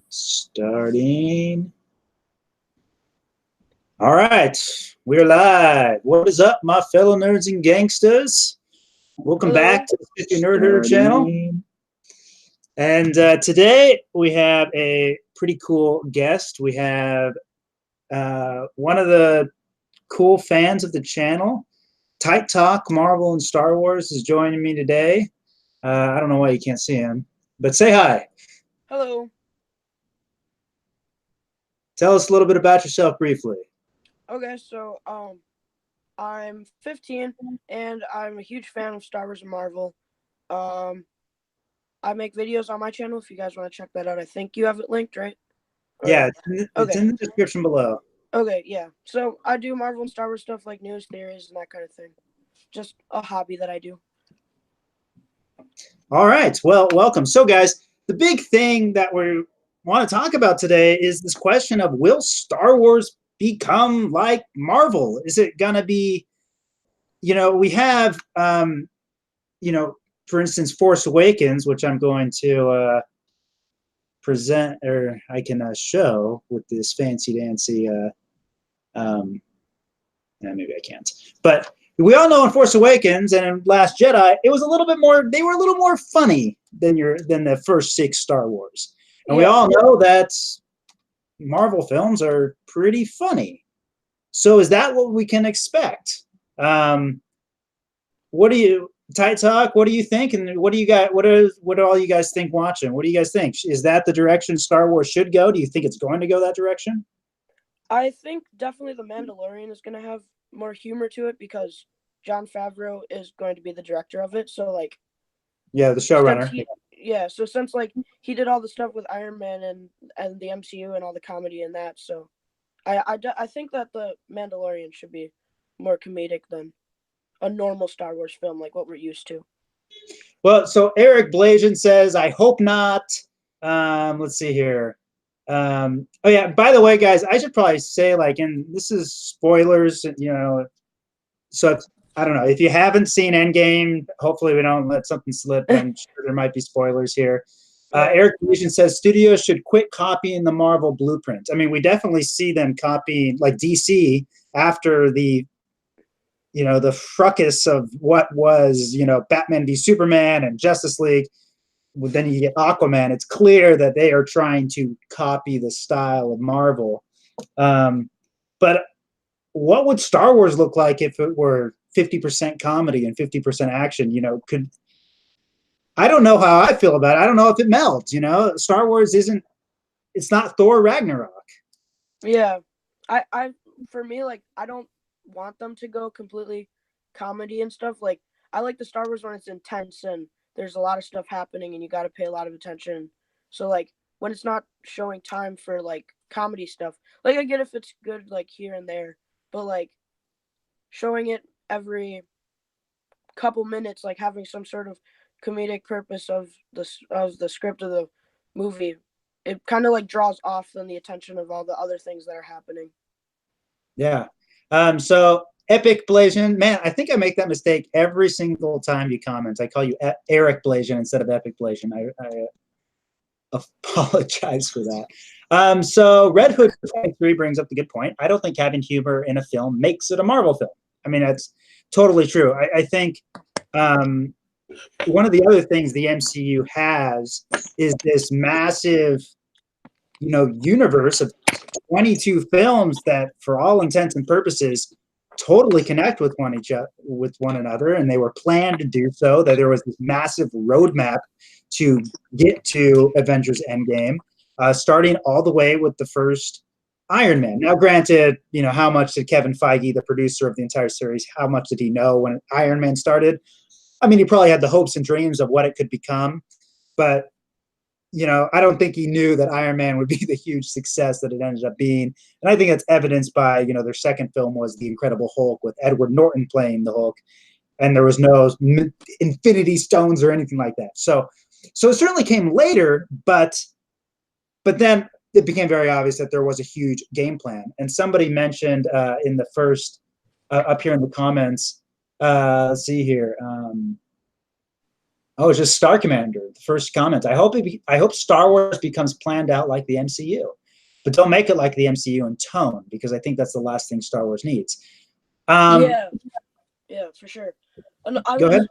Starting. All right, we're live. What is up, my fellow nerds and gangsters? Welcome back to the 50 Nerd Herder channel. And today we have a pretty cool guest. We have one of the cool fans of the channel, Tight Talk, Marvel and Star Wars, is joining me today. I don't know why you can't see him, but say hi. Hello. Tell us a little bit about yourself briefly. Okay, so I'm 15 and I'm a huge fan of Star Wars and Marvel. Um I make videos on my channel if you guys want to check that out. I think you have it linked, right? Yeah, it's in the description below. Okay, yeah. So I do Marvel and Star Wars stuff like news theories and that kind of thing. Just a hobby that I do. All right. Well, welcome. So, guys, the big thing that we want to talk about today is this question of, will Star Wars become like Marvel? Is it going to be, we have, for instance, Force Awakens, which I'm going to present, or I can show with this fancy-dancy, maybe I can't. But we all know in Force Awakens and in Last Jedi, it was a little bit more, they were a little more funny than the first 6 Star Wars. And we all know that Marvel films are pretty funny. So is that what we can expect? What do you, Tight Talk, what do you think? And what do you got? What do all you guys think watching? What do you guys think? Is that the direction Star Wars should go? Do you think it's going to go that direction? I think definitely The Mandalorian is going to have more humor to it because Jon Favreau is going to be the director of it. So yeah, the showrunner. So since he did all the stuff with Iron Man and the MCU and all the comedy in that, so I think that The Mandalorian should be more comedic than a normal Star Wars film like what we're used to. Well, so Eric Blasian says, I hope not. Let's see here. Oh yeah, by the way, guys, I should probably say, and this is spoilers, so I don't know, if you haven't seen Endgame, hopefully we don't let something slip. I'm sure there might be spoilers here. Eric Blasian says studios should quit copying the Marvel blueprint. I mean, we definitely see them copying, like DC, after the fracas of what was, Batman v Superman and Justice League. Then you get Aquaman. It's clear that they are trying to copy the style of Marvel. But what would Star Wars look like if it were 50% comedy and 50% action? I don't know how I feel about it. I don't know if it melds. Star Wars it's not Thor Ragnarok. Yeah. For me, I don't want them to go completely comedy and stuff. I like the Star Wars when it's intense and there's a lot of stuff happening and you got to pay a lot of attention. So when it's not showing time for comedy stuff, I get if it's good here and there, but showing it every couple minutes, having some sort of comedic purpose of the script of the movie, it kind of draws off then the attention of all the other things that are happening. Yeah. So Epic Blasian, man, I think I make that mistake every single time you comment. I call you Eric Blasian instead of Epic Blasian. I apologize for that. So Red Hood 23 brings up the good point. I don't think having humor in a film makes it a Marvel film. I mean, that's totally true. I think one of the other things the MCU has is this massive, universe of 22 films that, for all intents and purposes, totally connect with one another, and they were planned to do so. That there was this massive roadmap to get to Avengers Endgame, starting all the way with the first Iron Man. Now, granted, how much did Kevin Feige, the producer of the entire series, how much did he know when Iron Man started? I mean, he probably had the hopes and dreams of what it could become, but I don't think he knew that Iron Man would be the huge success that it ended up being. And I think that's evidenced by, their second film was The Incredible Hulk with Edward Norton playing the Hulk. And there was no Infinity Stones or anything like that. So it certainly came later, but then it became very obvious that there was a huge game plan. And somebody mentioned in the first, up here in the comments, let's see here. Oh, it's just Star Commander. The first comment. I hope Star Wars becomes planned out like the MCU, but don't make it like the MCU in tone, because I think that's the last thing Star Wars needs. Yeah, yeah, for sure. And Go ahead.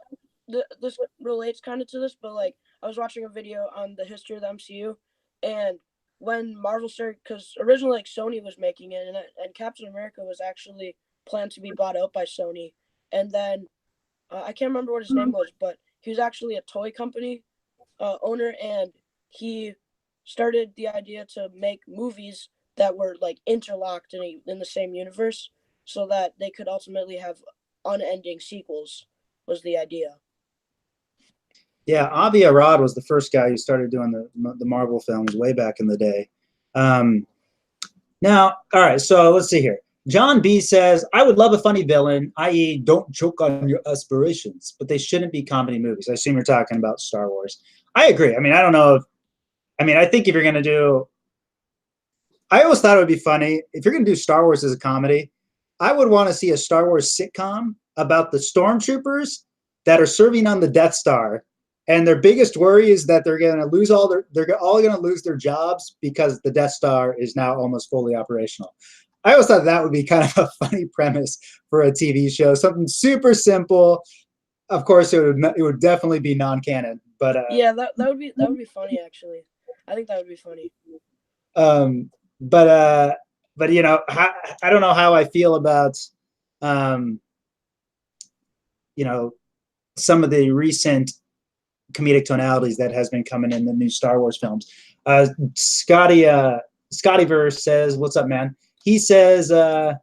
This relates kind of to this, but like I was watching a video on the history of the MCU, and when Marvel started, because originally like Sony was making it, and Captain America was actually planned to be bought out by Sony, and then I can't remember what his name was, but he was actually a toy company owner, and he started the idea to make movies that were like interlocked in the same universe, so that they could ultimately have unending sequels. Was the idea. Yeah, Avi Arad was the first guy who started doing the Marvel films way back in the day. Now, all right, so let's see here. John B says, I would love a funny villain, i.e., don't choke on your aspirations, but they shouldn't be comedy movies. I assume you're talking about Star Wars. I agree. I mean, I don't know if, I mean, I think if you're going to do, I always thought it would be funny. If you're going to do Star Wars as a comedy, I would want to see a Star Wars sitcom about the stormtroopers that are serving on the Death Star. And their biggest worry is that they're going to lose they're all going to lose their jobs because the Death Star is now almost fully operational. I always thought that would be kind of a funny premise for a TV show, something super simple. Of course, it would definitely be non-canon, but yeah, that would be funny actually. I think that would be funny. But you know, I don't know how I feel about you know, some of the recent comedic tonalities that has been coming in the new Star Wars films. Scottyverse says, "What's up, man?" He says, "Star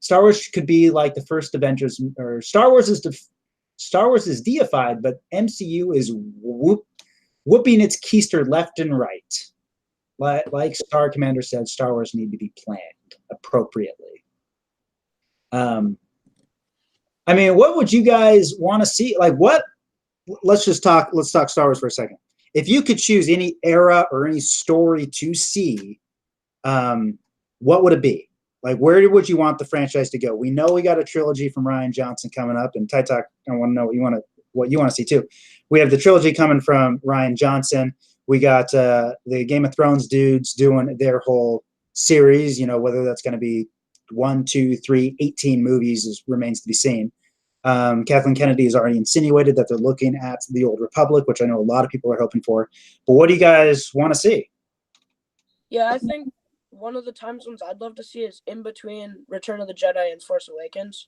Wars could be like the first Avengers, or Star Wars is deified, but MCU is whooping its keister left and right. Like Star Commander said, Star Wars need to be planned appropriately." I mean, what would you guys want to see? Like, what? Let's talk Star Wars for a second. If you could choose any era or any story to see, what would it be? Like, where would you want the franchise to go? We know we got a trilogy from Rian Johnson coming up, and Tytalk, I want to know what you want to see too. We have the trilogy coming from Rian Johnson. We got the Game of Thrones dudes doing their whole series. You know, whether that's going to be 1, 2, 3, 18 movies remains to be seen. Kathleen Kennedy has already insinuated that they're looking at the Old Republic, which I know a lot of people are hoping for. But what do you guys want to see? Yeah, I think one of the time zones I'd love to see is in between Return of the Jedi and Force Awakens.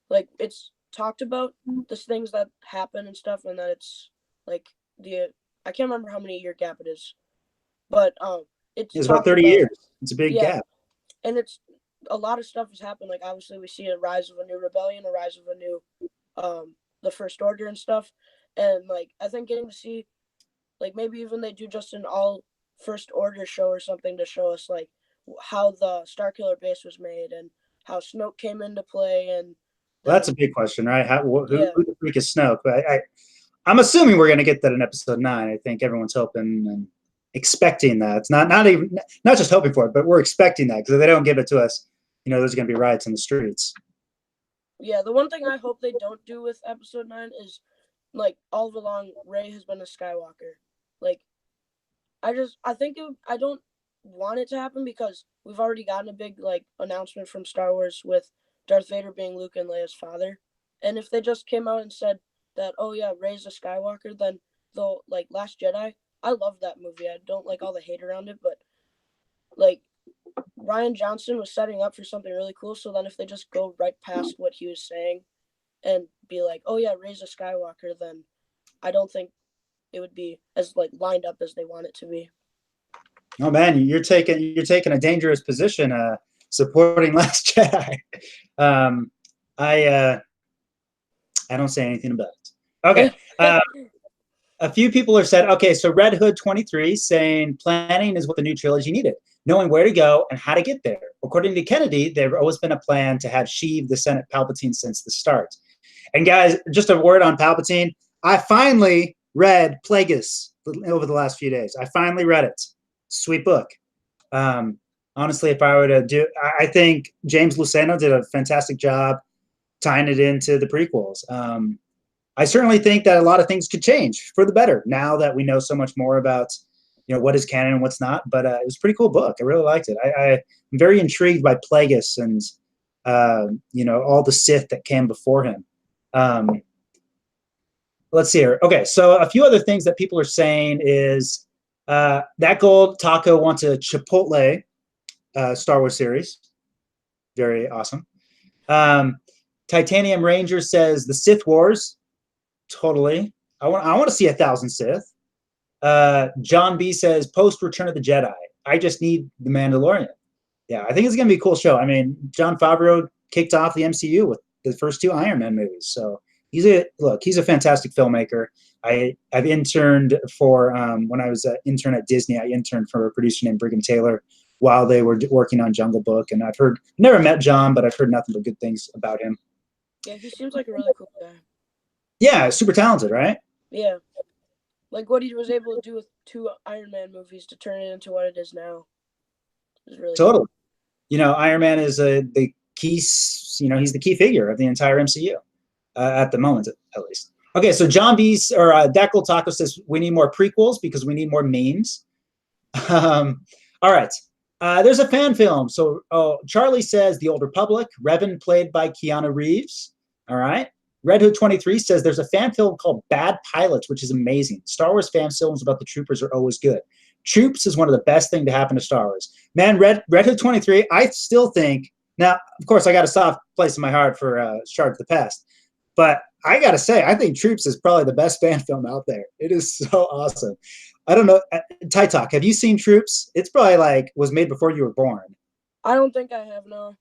Like, it's talked about the things that happen and stuff, and that it's like I can't remember how many year gap it is, but it's about 30 years. It's a big gap, and it's a lot of stuff has happened. Like, obviously we see a rise of a new rebellion, a rise of a new the First Order and stuff, and like I think getting to see like maybe even they do just an all First Order show or something to show us like how the Starkiller base was made and how Snoke came into play. And well, that's a big question, right? Who the freak is Snoke? But I'm assuming we're going to get that in episode 9. I think everyone's hoping and expecting that. It's not just hoping for it, but we're expecting that, because if they don't give it to us, you know, there's going to be riots in the streets. Yeah, the one thing I hope they don't do with episode 9 is like all along Rey has been a Skywalker. Like, I don't want it to happen, because we've already gotten a big like announcement from Star Wars with Darth Vader being Luke and Leia's father. And if they just came out and said that, oh yeah, Rey's a Skywalker, then the like Last Jedi, I love that movie. I don't like all the hate around it, but like Rian Johnson was setting up for something really cool. So then if they just go right past what he was saying and be like, oh yeah, Rey's a Skywalker, then I don't think it would be as like lined up as they want it to be. Oh man, you're taking a dangerous position, supporting Last Jedi. I don't say anything about it. Okay. A few people have said, okay, so Red Hood 23 saying planning is what the new trilogy needed, knowing where to go and how to get there. According to Kennedy, there's always been a plan to have Sheev the Senate Palpatine since the start. And guys, just a word on Palpatine. I finally read Plagueis over the last few days. I finally read it. Sweet book. Honestly, if I were to do, I think James Luceno did a fantastic job tying it into the prequels. I certainly think that a lot of things could change for the better now that we know so much more about, what is canon and what's not. But it was a pretty cool book. I really liked it. I'm very intrigued by Plagueis and, all the Sith that came before him. Let's see here. Okay, so a few other things that people are saying is that Gold Taco wants a Chipotle Star Wars series. Very awesome. Titanium Ranger says the Sith Wars. Totally. I want to see 1,000 Sith. John B says post Return of the Jedi. I just need the Mandalorian. Yeah, I think it's gonna be a cool show. I mean, Jon Favreau kicked off the MCU with the first 2 Iron Man movies, so he's a fantastic filmmaker. I've interned for when I was an intern at Disney. I interned for a producer named Brigham Taylor while they were working on Jungle Book, and never met John, but I've heard nothing but good things about him. Yeah, he seems like a really cool guy. Yeah, super talented, right? Yeah. Like what he was able to do with 2 Iron Man movies to turn it into what it is now. It was really totally. Cool. Iron Man is the key, he's the key figure of the entire MCU at the moment, at least. Okay, so John B's or Deckle Taco says we need more prequels because we need more memes. All right. There's a fan film. So Charlie says The Old Republic, Revan played by Keanu Reeves. All right. Red Hood 23 says there's a fan film called Bad Pilots, which is amazing. Star Wars fan films about the troopers are always good. Troops is one of the best things to happen to Star Wars. Man, Red Hood 23, I still think, now, of course, I got a soft place in my heart for Shark the Past, but I got to say, I think Troops is probably the best fan film out there. It is so awesome. I don't know. Ty Talk, have you seen Troops? It's probably was made before you were born. I don't think I have, no.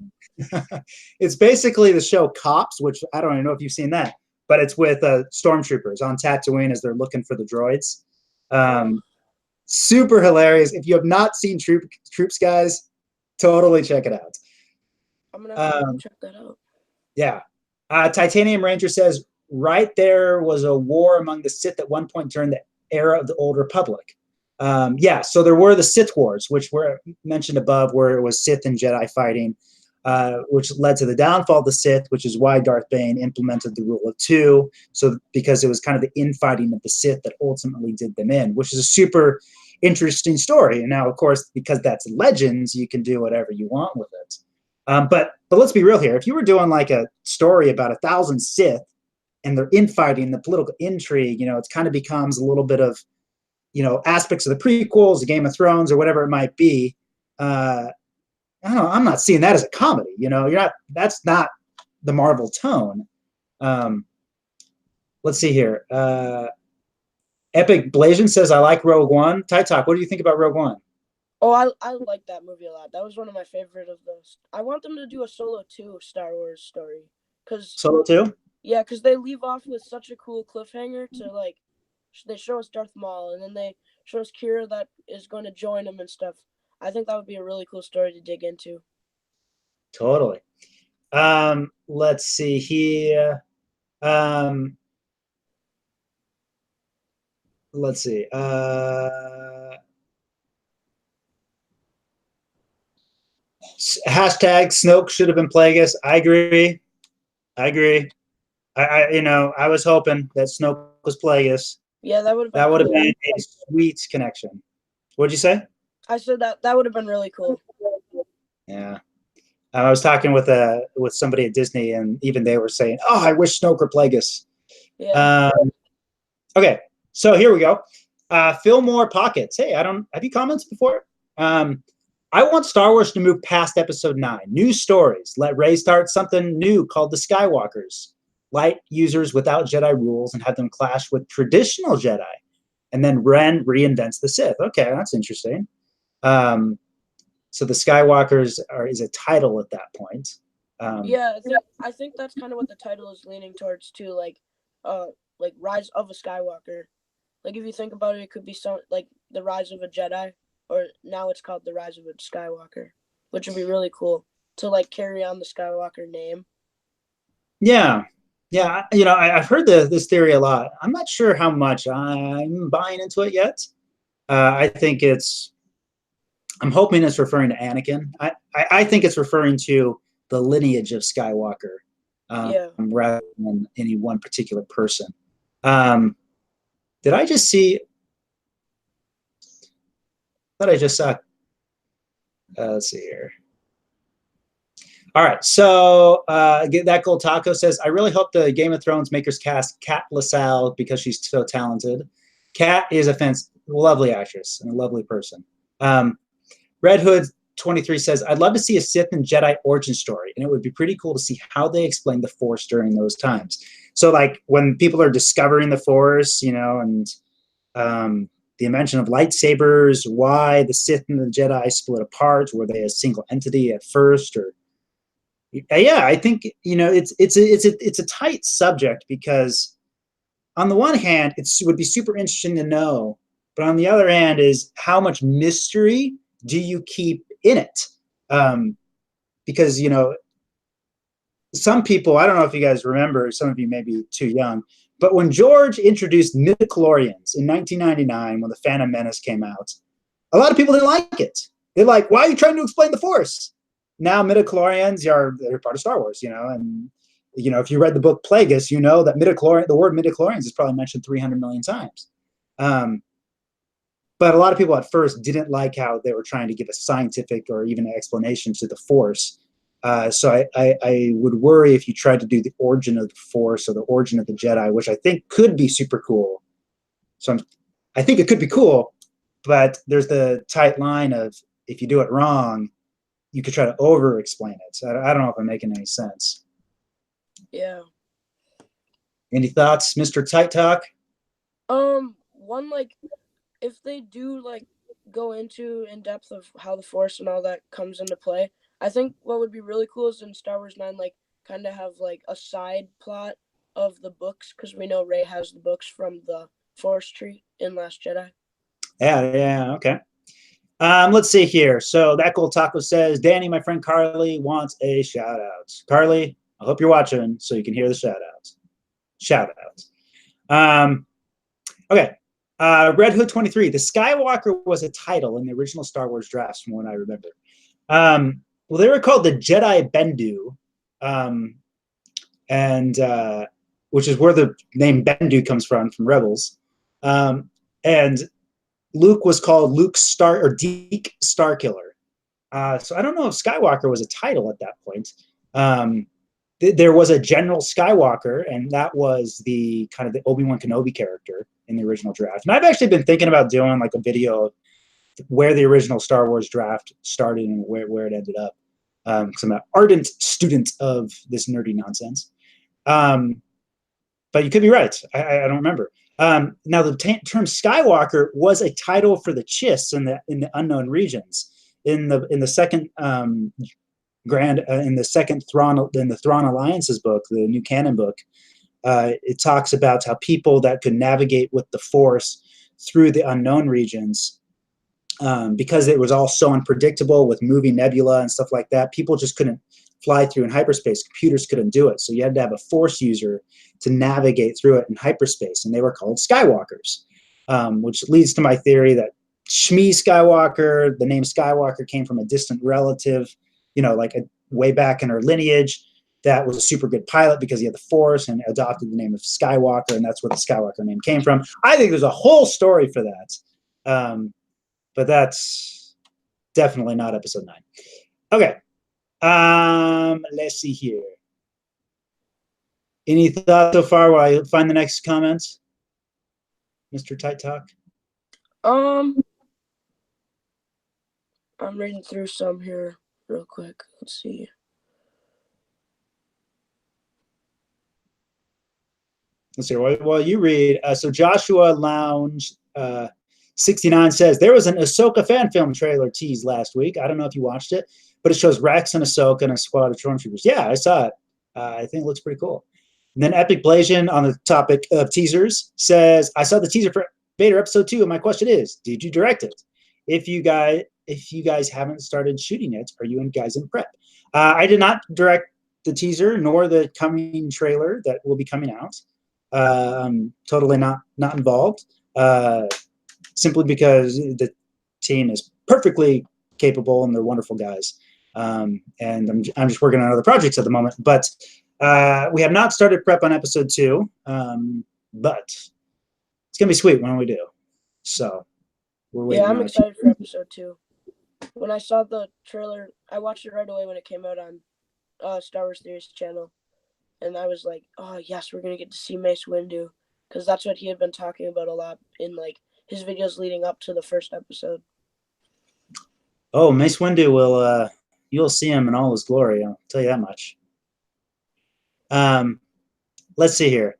It's basically the show Cops, which I don't even know if you've seen that, but it's with stormtroopers on Tatooine as they're looking for the droids. Super hilarious. If you have not seen Troops, guys, totally check it out. I'm going to have to check that out. Yeah. Titanium Ranger says, right there was a war among the Sith at one point during the era of the Old Republic. Yeah, so there were the Sith Wars, which were mentioned above, where it was Sith and Jedi fighting, which led to the downfall of the Sith, which is why Darth Bane implemented the rule of 2. So because it was kind of the infighting of the Sith that ultimately did them in, which is a super interesting story. And now, of course, because that's Legends, you can do whatever you want with it. But let's be real here. If you were doing a story about 1,000 Sith and they're infighting, the political intrigue, it kind of becomes a little bit of aspects of the prequels, the Game of Thrones, or whatever it might be. I don't know. I'm not seeing that as a comedy. That's not the Marvel tone. Let's see here. Epic Blasian says, I like Rogue One. Ty Talk, what do you think about Rogue One? Oh, I like that movie a lot. That was one of my favorite of those. I want them to do a Solo 2 Star Wars story. Solo 2? Yeah, because they leave off with such a cool cliffhanger to they show us Darth Maul, and then they show us Kira that is going to join him and stuff. I think that would be a really cool story to dig into. Totally. Let's see here. Let's see. Hashtag Snoke should have been Plagueis. I agree. I was hoping that Snoke was Plagueis. Yeah, that would have been a sweet connection. What'd you say? I said that would have been really cool. Yeah. I was talking with somebody at Disney, and even they were saying, "Oh, I wish Snoke were Plagueis." Yeah. Okay, so here we go. Fill more pockets. Hey, have you commented before? I want Star Wars to move past Episode 9. New stories. Let Rey start something new called the Skywalkers. Light users without Jedi rules and have them clash with traditional Jedi. And then Ren reinvents the Sith. Okay, that's interesting. So the Skywalkers is a title at that point. Yeah, I think that's kind of what the title is leaning towards too, like Rise of a Skywalker. Like if you think about it, it could be the Rise of a Jedi, or now it's called the Rise of a Skywalker, which would be really cool to carry on the Skywalker name. Yeah. Yeah, I've heard this theory a lot. I'm not sure how much I'm buying into it yet. I think I'm hoping it's referring to Anakin. I think it's referring to the lineage of Skywalker rather than any one particular person. Did I just see? I thought I just saw. Let's see here. All right, so that gold taco says, I really hope the Game of Thrones makers cast Kat LaSalle because she's so talented. Kat is a lovely actress and a lovely person. Red Hood 23 says, I'd love to see a Sith and Jedi origin story, and it would be pretty cool to see how they explain the Force during those times. So, like, when people are discovering the Force, you know, and the invention of lightsabers, why the Sith and the Jedi split apart, were they a single entity at first, or yeah, I think, you know, it's a tight subject because on the one hand, it would be super interesting to know, but on the other hand is how much mystery do you keep in it? Because, you know, some people, I don't know if you guys remember, some of you may be too young, but when George introduced Midi-chlorians in 1999, when the Phantom Menace came out, a lot of people didn't like it. They're like, why are you trying to explain the Force? Now Midi-chlorians they're part of Star Wars, you know, and you know, if you read the book Plagueis, you know that the word midi-chlorians is probably mentioned 300 million times. But a lot of people at first didn't like how they were trying to give a scientific or even an explanation to the Force. So I would worry if you tried to do the origin of the Force or the origin of the Jedi, which I think could be super cool. So I think it could be cool, but there's the tight line of if you do it wrong, you could try to over-explain it. So I don't know if I'm making any sense. Yeah. Any thoughts, Mr. Tight Talk? One, like, if they do, like, go into in depth of how the Force and all that comes into play, I think what would be really cool is in Star Wars 9, like, kind of have, like, a side plot of the books, because we know Rey has the books from the Forest Tree in Last Jedi. Yeah, okay. Let's see here. So that gold taco says, Danny, my friend Carly wants a shout out. Carly, I hope you're watching so you can hear the shout outs. Okay. Red Hood 23. The Skywalker was a title in the original Star Wars drafts from what I remember. Well, they were called the Jedi Bendu, and which is where the name Bendu comes from Rebels. And Luke was called Deke Starkiller. So I don't know if Skywalker was a title at that point. There was a General Skywalker, and that was the kind of the Obi-Wan Kenobi character in the original draft. And I've actually been thinking about doing like a video of where the original Star Wars draft started and where it ended up. Because I'm an ardent student of this nerdy nonsense. But you could be right. I don't remember. Now, the term Skywalker was a title for the Chiss in the unknown regions. In the second Thrawn Alliance's book, the new canon book, it talks about how people that could navigate with the Force through the unknown regions, because it was all so unpredictable with moving nebula and stuff like that, people just couldn't fly through in hyperspace. Computers couldn't do it. So you had to have a Force user to navigate through it in hyperspace, and they were called Skywalkers, which leads to my theory that Shmi Skywalker, the name Skywalker, came from a distant relative, you know, like way back in her lineage, that was a super good pilot because he had the Force and adopted the name of Skywalker, and that's where the Skywalker name came from. I think there's a whole story for that, but that's definitely not episode 9. Okay. Let's see here. Any thoughts so far while I find the next comments, Mr. Tight Talk? I'm reading through some here real quick. Let's see. Let's see. While you read, so Joshua Lounge 69 says there was an Ahsoka fan film trailer teased last week. I don't know if you watched it, but it shows Rex and Ahsoka and a squad of stormtroopers. Yeah, I saw it. I think it looks pretty cool. And then Epic Blasian, on the topic of teasers, says, I saw the teaser for Vader Episode 2, and my question is, did you direct it? If you guys haven't started shooting it, are you guys in prep? I did not direct the teaser nor the coming trailer that will be coming out. I'm totally not involved, simply because the team is perfectly capable and they're wonderful guys. And I'm just working on other projects at the moment, but we have not started prep on episode 2. but it's gonna be sweet when we do. So we're waiting. Yeah, I'm excited for episode 2. When I saw the trailer, I watched it right away when it came out on Star Wars Theories channel, and I was like, oh yes, we're gonna get to see Mace Windu, because that's what he had been talking about a lot in like his videos leading up to the first episode. Oh, Mace Windu will you'll see him in all his glory, I'll tell you that much. Let's see here.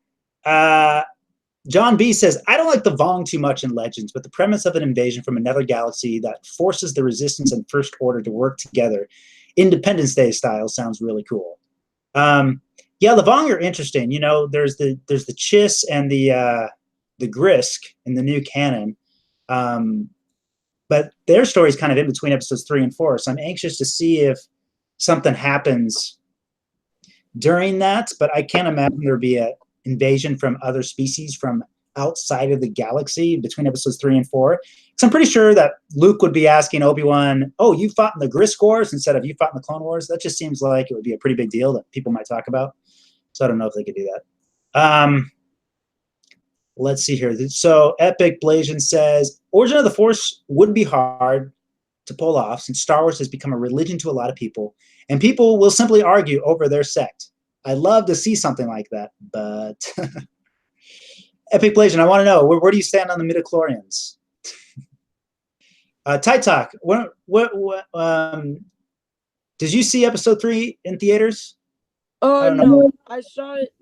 John B says, I don't like the Vong too much in Legends, but the premise of an invasion from another galaxy that forces the Resistance and First Order to work together, Independence Day style, sounds really cool. Yeah, the Vong are interesting. You know, there's the Chiss and the Grisk in the new canon. But their story is kind of in between episodes 3 and 4. So I'm anxious to see if something happens during that. But I can't imagine there'd be an invasion from other species from outside of the galaxy between episodes 3 and 4. Because I'm pretty sure that Luke would be asking Obi-Wan, oh, you fought in the Grisk Wars instead of you fought in the Clone Wars. That just seems like it would be a pretty big deal that people might talk about. So I don't know if they could do that. Let's see here. So Epic Blasian says, Origin of the Force would be hard to pull off since Star Wars has become a religion to a lot of people, and people will simply argue over their sect. I'd love to see something like that, but Epic Blasian, I want to know, where do you stand on the Midi-chlorians? Tight Talk, did you see episode 3 in theaters? No, I saw it,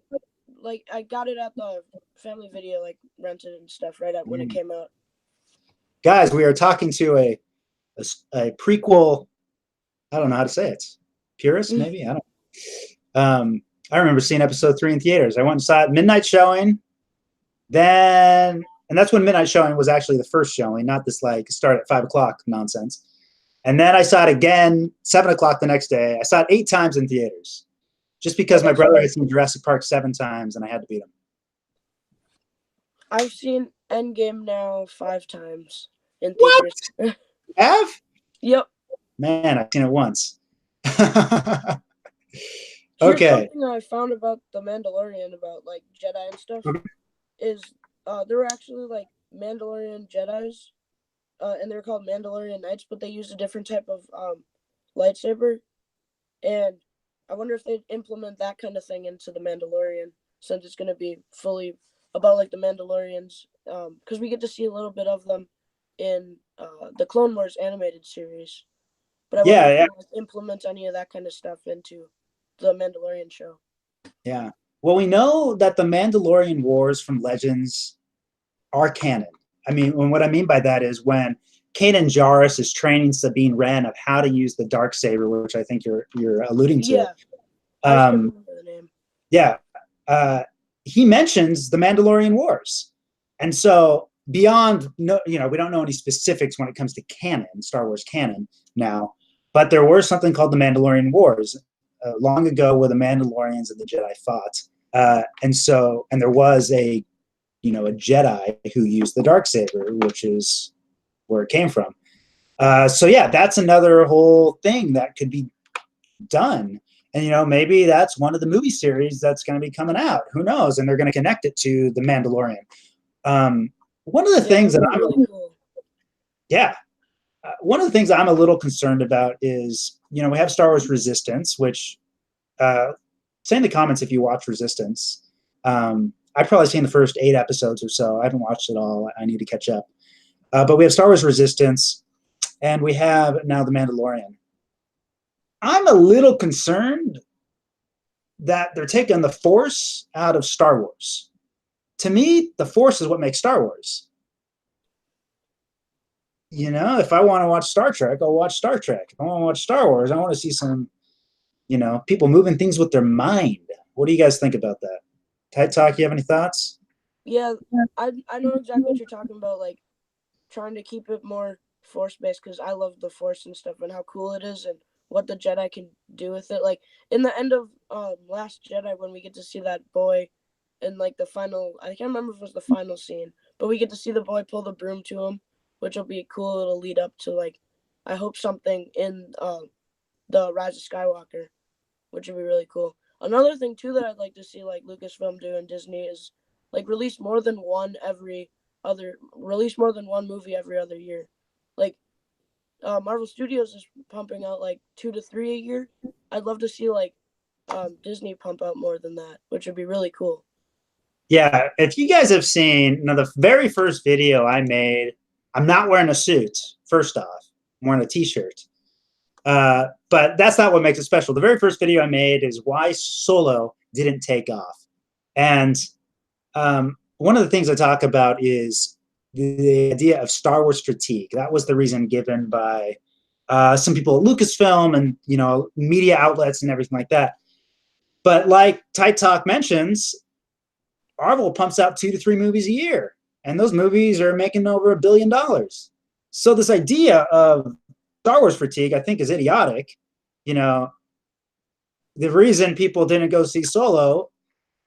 like, I got it at the family video, like, rented and stuff right when it came out. Guys, we are talking to a prequel, I don't know how to say it. Purist, maybe? I don't. I remember seeing episode 3 in theaters. I went and saw it midnight showing. Then, and that's when midnight showing was actually the first showing, not this like start at 5 o'clock nonsense. And then I saw it again 7 o'clock the next day. I saw it 8 times in theaters, just because my brother had seen Jurassic Park 7 times and I had to beat him. I've seen Endgame now 5 times in theaters. What? Have? Yep. Man, I've seen it once. Here's something I found about The Mandalorian, about like Jedi and stuff, is there were actually like Mandalorian Jedis, and they were called Mandalorian Knights, but they used a different type of lightsaber, and I wonder if they'd implement that kind of thing into The Mandalorian, since it's going to be fully about like the Mandalorians, because we get to see a little bit of them in the Clone Wars animated series. But I wonder if they implement any of that kind of stuff into the Mandalorian show. Yeah. Well, we know that the Mandalorian Wars from Legends are canon. I mean, what I mean by that is when Kanan Jarrus is training Sabine Wren of how to use the Darksaber, which I think you're alluding to. Yeah. I just couldn't remember the name. Yeah. He mentions the Mandalorian Wars. And so beyond, we don't know any specifics when it comes to canon, Star Wars canon now, but there was something called the Mandalorian Wars long ago where the Mandalorians and the Jedi fought. And there was a Jedi who used the Darksaber, which is where it came from. That's another whole thing that could be done. And, maybe that's one of the movie series that's going to be coming out. Who knows? And they're going to connect it to the Mandalorian. One of the things that I'm really cool. One of the things I'm a little concerned about is, we have Star Wars Resistance, which say in the comments if you watch Resistance. I've probably seen the first 8 episodes or so. I haven't watched it all. I need to catch up. But we have Star Wars Resistance, and we have now The Mandalorian. I'm a little concerned that they're taking the Force out of Star Wars. To me, the Force is what makes Star Wars. If I want to watch Star Trek, I'll watch Star Trek. If I want to watch Star Wars, I want to see some, people moving things with their mind. What do you guys think about that? Tight Talk, you have any thoughts? Yeah, I know exactly what you're talking about, like trying to keep it more Force-based, because I love the Force and stuff and how cool it is and what the Jedi can do with it. Like in the end of Last Jedi, when we get to see that boy in like the final, I can't remember if it was the final scene, but we get to see the boy pull the broom to him, which will be a cool little lead up to, like, I hope something in the Rise of Skywalker, which would be really cool. Another thing too that I'd like to see like Lucasfilm do and Disney is like release more than one movie every other year. Like Marvel Studios is pumping out like 2 to 3 a year. I'd love to see like Disney pump out more than that, which would be really cool. Yeah, if you guys have seen, the very first video I made, I'm not wearing a suit. First off, I'm wearing a t-shirt. But that's not what makes it special. The very first video I made is why Solo didn't take off. And one of the things I talk about is the idea of Star Wars fatigue. That was the reason given by some people at Lucasfilm and media outlets and everything like that. But like Tight Talk mentions, Marvel pumps out 2 to 3 movies a year, and those movies are making over $1 billion. So this idea of Star Wars fatigue, I think, is idiotic. The reason people didn't go see Solo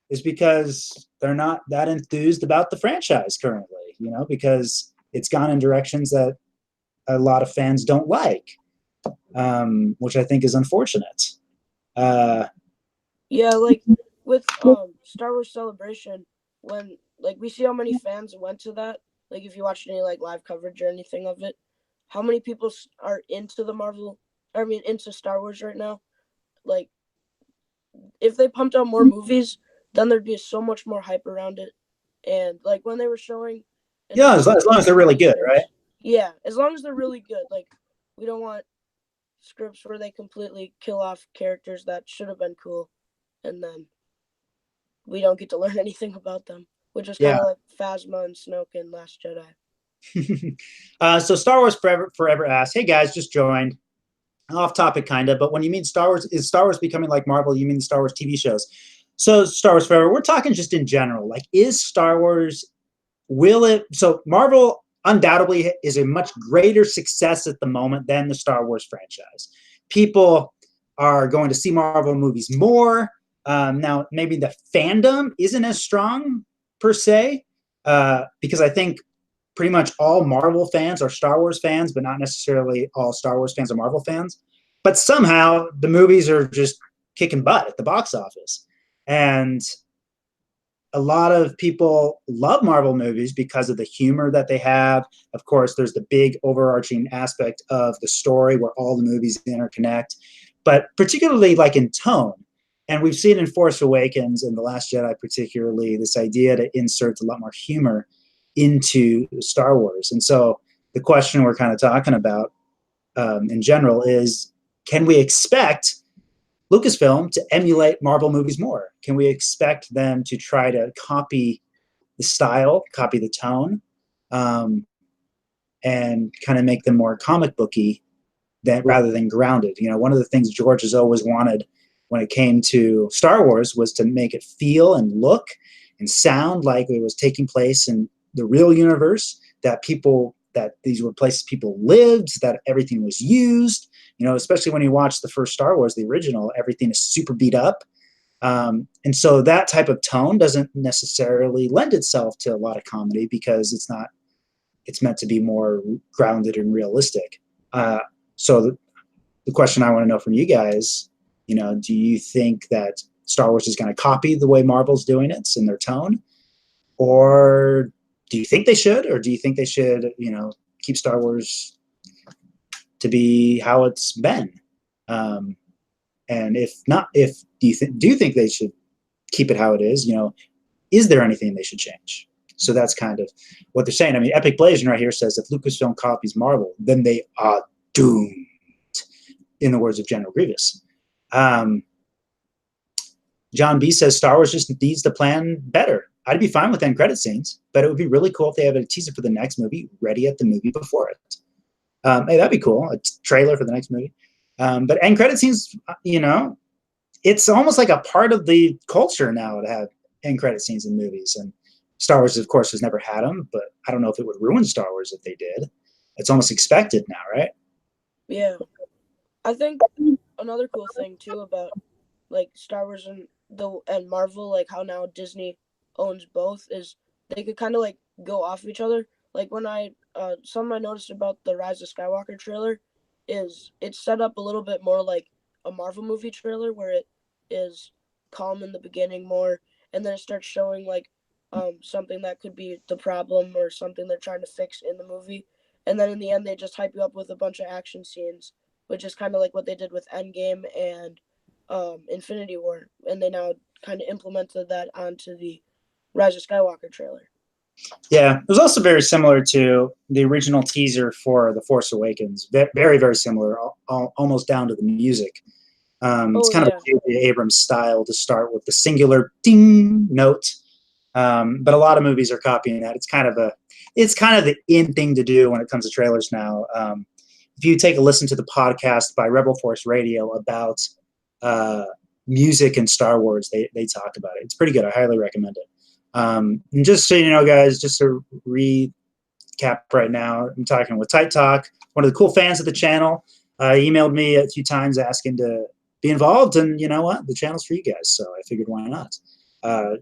is because they're not that enthused about the franchise currently, because it's gone in directions that a lot of fans don't like, which I think is unfortunate. Yeah, like with Star Wars Celebration, when like we see how many fans went to that. Like if you watch any like live coverage or anything of it, how many people are into into Star Wars right now? Like if they pumped out more movies, then there'd be so much more hype around it. And like when they were showing, yeah, as long as they're really good, right? Yeah, as long as they're really good. Like we don't want scripts where they completely kill off characters that should have been cool, and then we don't get to learn anything about them, which is kind of like Phasma and Snoke in Last Jedi. So Star Wars Forever asks, hey guys, just joined. Off topic, kind of, but when you mean Star Wars, is Star Wars becoming like Marvel? You mean the Star Wars TV shows? So Star Wars Forever, we're talking just in general. Like, is Star Wars, so Marvel undoubtedly is a much greater success at the moment than the Star Wars franchise. People are going to see Marvel movies more. Now, maybe the fandom isn't as strong per se, because I think pretty much all Marvel fans are Star Wars fans, but not necessarily all Star Wars fans are Marvel fans. But somehow the movies are just kicking butt at the box office. And a lot of people love Marvel movies because of the humor that they have. Of course, there's the big overarching aspect of the story where all the movies interconnect, but particularly like in tone. And we've seen in Force Awakens and The Last Jedi particularly this idea to insert a lot more humor into Star Wars. And so the question we're kind of talking about in general is, can we expect Lucasfilm to emulate Marvel movies more? Can we expect them to try to copy the style, copy the tone, and kind of make them more comic booky rather than grounded? One of the things George has always wanted when it came to Star Wars was to make it feel and look and sound like it was taking place in the real universe, that these were places people lived, that everything was used, especially when you watch the first Star Wars, the original, everything is super beat up. And so that type of tone doesn't necessarily lend itself to a lot of comedy because it's meant to be more grounded and realistic. So the question I want to know from you guys, do you think that Star Wars is going to copy the way Marvel's doing it in their tone? Or do you think they should? Or do you think they should, keep Star Wars to be how it's been? And if not, do you think they should keep it how it is? Is there anything they should change? So that's kind of what they're saying. I mean, Epic Blazing right here says if Lucasfilm copies Marvel, then they are doomed, in the words of General Grievous. John B says Star Wars just needs to plan better. I'd be fine with end credit scenes, but it would be really cool if they have a teaser for the next movie ready at the movie before it. Hey, that'd be cool. A trailer for the next movie. But end credit scenes, it's almost like a part of the culture now to have end credit scenes in movies. And Star Wars, of course, has never had them, but I don't know if it would ruin Star Wars if they did. It's almost expected now, right? Yeah. I think another cool thing too about like Star Wars and Marvel, like how now Disney owns both, is they could kind of like go off of each other. Like when something I noticed about the Rise of Skywalker trailer is it's set up a little bit more like a Marvel movie trailer where it is calm in the beginning more, and then it starts showing like something that could be the problem or something they're trying to fix in the movie. And then in the end, they just hype you up with a bunch of action scenes, which is kind of like what they did with Endgame and Infinity War. And they now kind of implemented that onto the Rise of Skywalker trailer. Yeah, it was also very similar to the original teaser for The Force Awakens. Very, very similar, almost down to the music. It's kind of a J.J. Abrams style to start with the singular ding note. But a lot of movies are copying that. It's kind of the in thing to do when it comes to trailers now. If you take a listen to the podcast by Rebel Force Radio about music and Star Wars, they talk about it. It's pretty good. I highly recommend it. And just so you know, guys, just to recap right now, I'm talking with Tight Talk, one of the cool fans of the channel. Emailed me a few times asking to be involved, and you know what? The channel's for you guys, so I figured why not.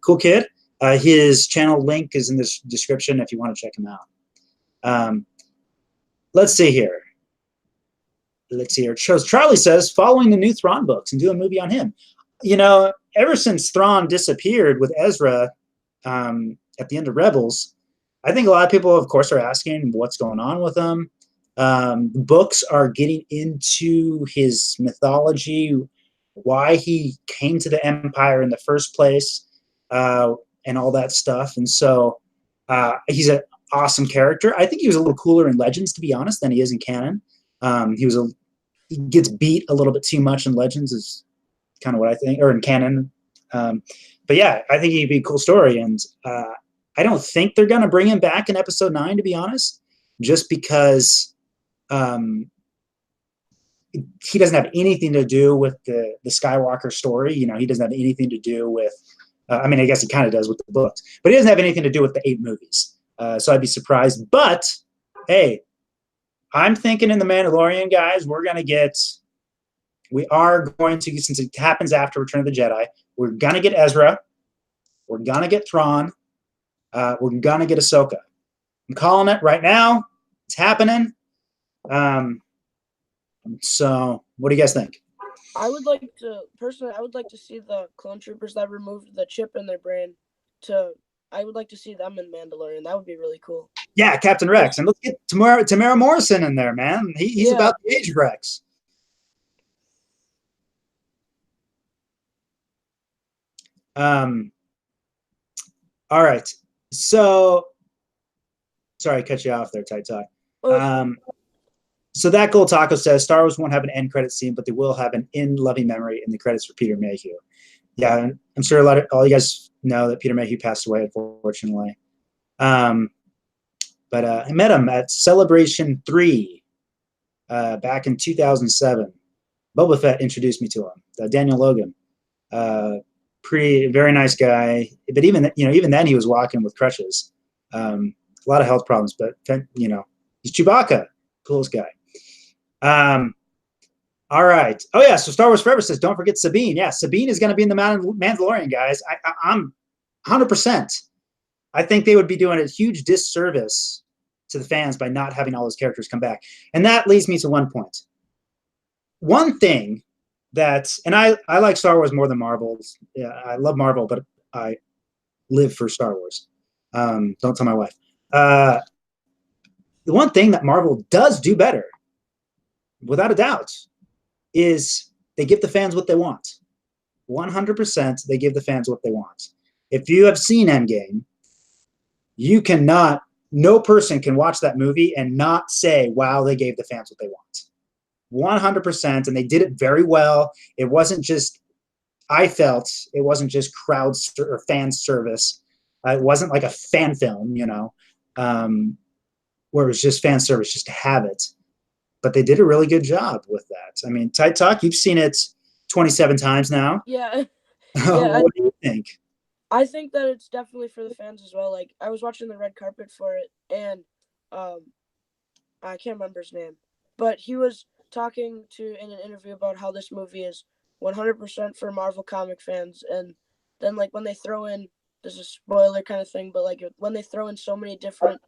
Cool kid. His channel link is in the description if you want to check him out. Let's see here. Charlie says, following the new Thrawn books and do a movie on him. You know, ever since Thrawn disappeared with Ezra at the end of Rebels, I think a lot of people, of course, are asking what's going on with him. Books are getting into his mythology, why he came to the Empire in the first place, and all that stuff. And so he's an awesome character. I think he was a little cooler in Legends, to be honest, than he is in canon. He gets beat a little bit too much in Legends is kind of what I think, or in canon. But yeah, I think he'd be a cool story. And I don't think they're going to bring him back in episode 9, to be honest, just because he doesn't have anything to do with the Skywalker story. You know, he doesn't have anything to do with, I mean, I guess he kind of does with the books, but he doesn't have anything to do with the 8 movies. So I'd be surprised. But hey, I'm thinking in The Mandalorian, guys, we are going to, since it happens after Return of the Jedi, we're going to get Ezra. We're going to get Thrawn. We're going to get Ahsoka. I'm calling it right now. It's happening. So what do you guys think? I would like to see the clone troopers that removed the chip in their brain. I would like to see them in Mandalorian. That would be really cool. Yeah, Captain Rex. And let's get Tamara Morrison in there, man. He's about the age of Rex. All right. So, sorry, I cut you off there, Tight Talk. So that Gold Taco says Star Wars won't have an end credit scene, but they will have an in loving memory in the credits for Peter Mayhew. Yeah, I'm sure all you guys know that Peter Mayhew passed away, unfortunately. But I met him at Celebration 3 back in 2007. Boba Fett introduced me to him. Daniel Logan, very nice guy. But even then he was walking with crutches. A lot of health problems, but he's Chewbacca, coolest guy. All right. Oh yeah. So Star Wars Forever says, don't forget Sabine. Yeah, Sabine is going to be in the Mandalorian, guys. I'm 100%. I think they would be doing a huge disservice to the fans by not having all those characters come back. And that leads me to one point. One thing and I like Star Wars more than Marvel. Yeah, I love Marvel, but I live for Star Wars. Don't tell my wife. The one thing that Marvel does do better, without a doubt, is they give the fans what they want. 100% they give the fans what they want. If you have seen Endgame, no person can watch that movie and not say, wow, they gave the fans what they want. 100%, and they did it very well. It wasn't just, I felt, it wasn't just crowd or fan service. It wasn't like a fan film, where it was just fan service just to have it. But they did a really good job with that. I mean, Tight Talk, you've seen it 27 times now. Yeah. What do you think? I think that it's definitely for the fans as well. Like, I was watching the red carpet for it, and I can't remember his name, but he was talking in an interview about how this movie is 100% for Marvel comic fans. And then, like, when they throw in, this is a spoiler kind of thing, but like when they throw in so many different.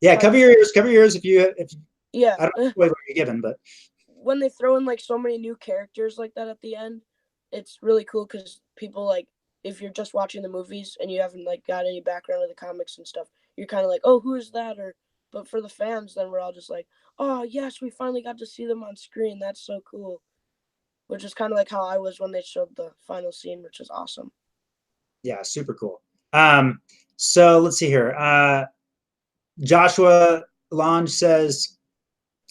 Yeah, cover your ears if yeah. I don't know what you're given, but when they throw in like so many new characters like that at the end, it's really cool because people like if you're just watching the movies and you haven't like got any background of the comics and stuff, you're kind of like, oh, who is that? Or but for the fans, then we're all just like, oh yes, we finally got to see them on screen. That's so cool. Which is kind of like how I was when they showed the final scene, which is awesome. Yeah, super cool. So let's see here. Joshua Lange says,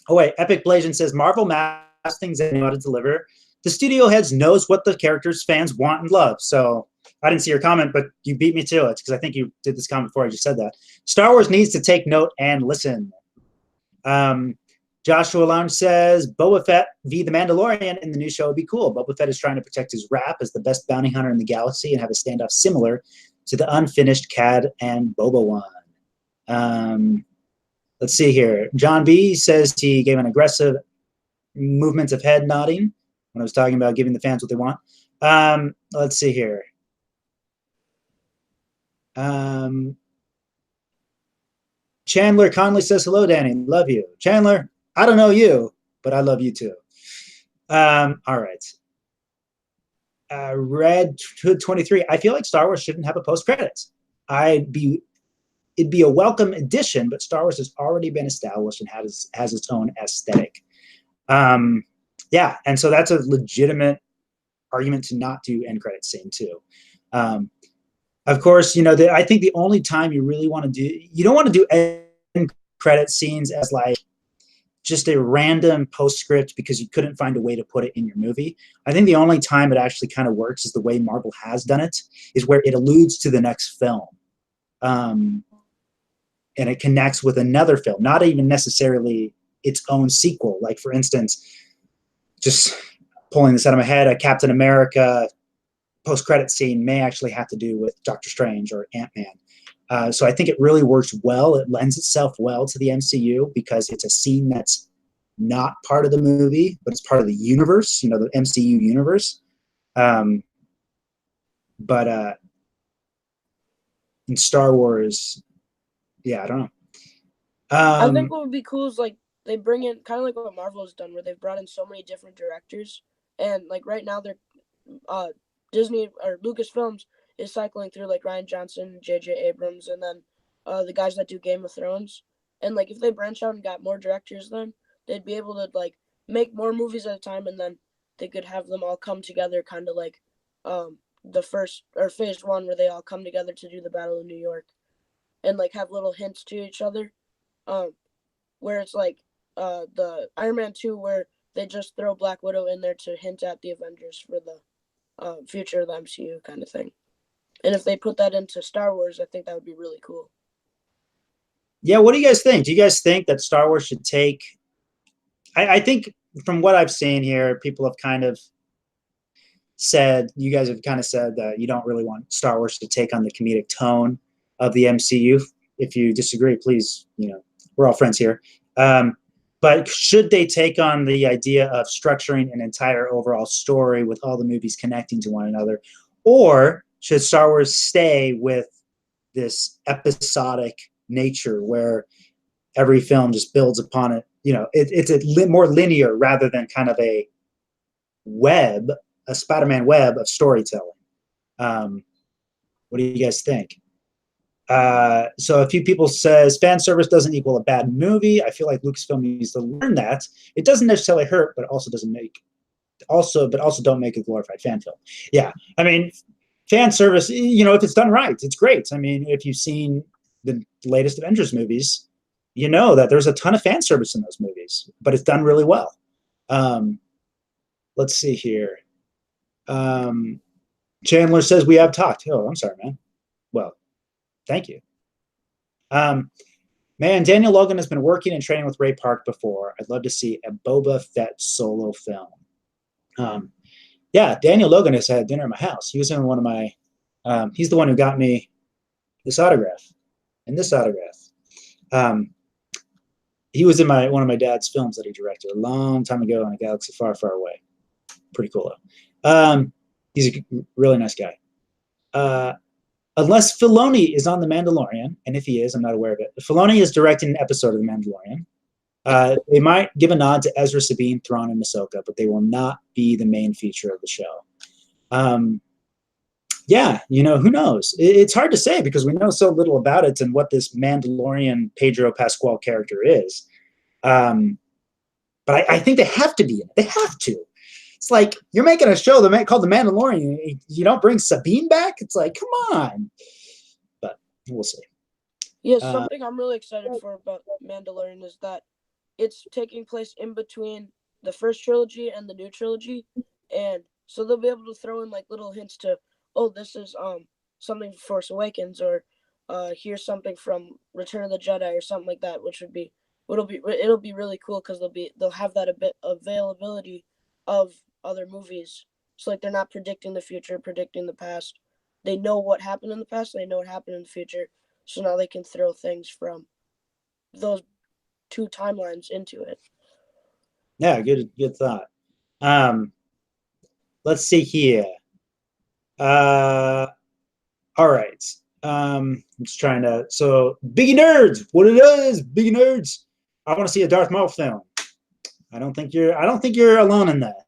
oh wait, Epic Blasian says Marvel masks things they know how to deliver. The studio heads knows what the characters fans want and love. So I didn't see your comment, but you beat me to it because I think you did this comment before I just said that. Star Wars needs to take note and listen. Joshua Lounge says Boba Fett v. The Mandalorian in the new show would be cool. Boba Fett is trying to protect his rap as the best bounty hunter in the galaxy and have a standoff similar to the unfinished Cad and Boba one. Let's see here. John B. says he gave an aggressive movement of head nodding when I was talking about giving the fans what they want. Let's see here. Chandler Conley says, hello, Danny. Love you. Chandler, I don't know you, but I love you too. All right. Red 23. I feel like Star Wars shouldn't have a post-credits. It'd be a welcome addition, but Star Wars has already been established and has its own aesthetic. Yeah, and so that's a legitimate argument to not do end credit scene too. Of course, you know, I think the only time you really want to do, you don't want to do end credit scenes as like just a random postscript because you couldn't find a way to put it in your movie. I think the only time it actually kind of works is the way Marvel has done it, is where it alludes to the next film. And it connects with another film, not even necessarily its own sequel. Like, for instance, just pulling this out of my head, a Captain America post-credit scene may actually have to do with Doctor Strange or Ant-Man. So I think it really works well. It lends itself well to the MCU because it's a scene that's not part of the movie, but it's part of the universe, you know, the MCU universe. But in Star Wars, yeah, I don't know. I think what would be cool is like they bring in kind of like what Marvel has done, where they've brought in so many different directors, and like right now they're Disney or Lucasfilms is cycling through like Rian Johnson, J.J. Abrams, and then the guys that do Game of Thrones. And like if they branch out and got more directors, then they'd be able to like make more movies at a time, and then they could have them all come together, kind of like the first or phase one, where they all come together to do the Battle of New York, and like have little hints to each other. Where it's like the Iron Man 2, where they just throw Black Widow in there to hint at the Avengers for the future of the MCU kind of thing. And if they put that into Star Wars, I think that would be really cool. Yeah, what do you guys think? Do you guys think that Star Wars should take... I think from what I've seen here, people have kind of said, you guys have kind of said that you don't really want Star Wars to take on the comedic tone of the MCU. If you disagree, please, you know, we're all friends here. But should they take on the idea of structuring an entire overall story with all the movies connecting to one another? Or should Star Wars stay with this episodic nature where every film just builds upon it? You know, it's more linear rather than kind of a Spider-Man web of storytelling. What do you guys think? So a few people says fan service doesn't equal a bad movie. I feel like Lucasfilm needs to learn that. It doesn't necessarily hurt, but also don't make a glorified fan film. Yeah, I mean, fan service, you know, if it's done right, it's great. I mean, if you've seen the latest Avengers movies, you know that there's a ton of fan service in those movies, but it's done really well. Let's see here. Chandler says we have talked. Oh, I'm sorry, man. Well, thank you. Man, Daniel Logan has been working and training with Ray Park before. I'd love to see a Boba Fett solo film. Yeah, Daniel Logan has had dinner at my house. He was in one of my, he's the one who got me this autograph and this autograph. He was in one of my dad's films that he directed a long time ago in a galaxy far, far away. Pretty cool, though. He's a really nice guy. Unless Filoni is on The Mandalorian, and if he is, I'm not aware of it. Filoni is directing an episode of The Mandalorian. They might give a nod to Ezra, Sabine, Thrawn, and Ahsoka, but they will not be the main feature of the show. Yeah, who knows? It's hard to say because we know so little about it and what this Mandalorian Pedro Pascal character is. Um, but I think they have to be in it. They have to. It's like you're making a show called The Mandalorian. You don't bring Sabine back. It's like, come on. But we'll see. Yeah, something I'm really excited for about Mandalorian is that it's taking place in between the first trilogy and the new trilogy, and so they'll be able to throw in like little hints to, oh, this is something from Force Awakens, or here's something from Return of the Jedi, or something like that, which it'll be really cool because they'll have that a bit availability of other movies. So like they're not predicting the future, predicting the past. They know what happened in the past, they know what happened in the future, so now they can throw things from those two timelines into it. Yeah, good thought. Let's see here. All right. I'm just trying to. So, Biggie Nerds, what it is, Biggie Nerds. I want to see a Darth Maul film. I don't think you're alone in that.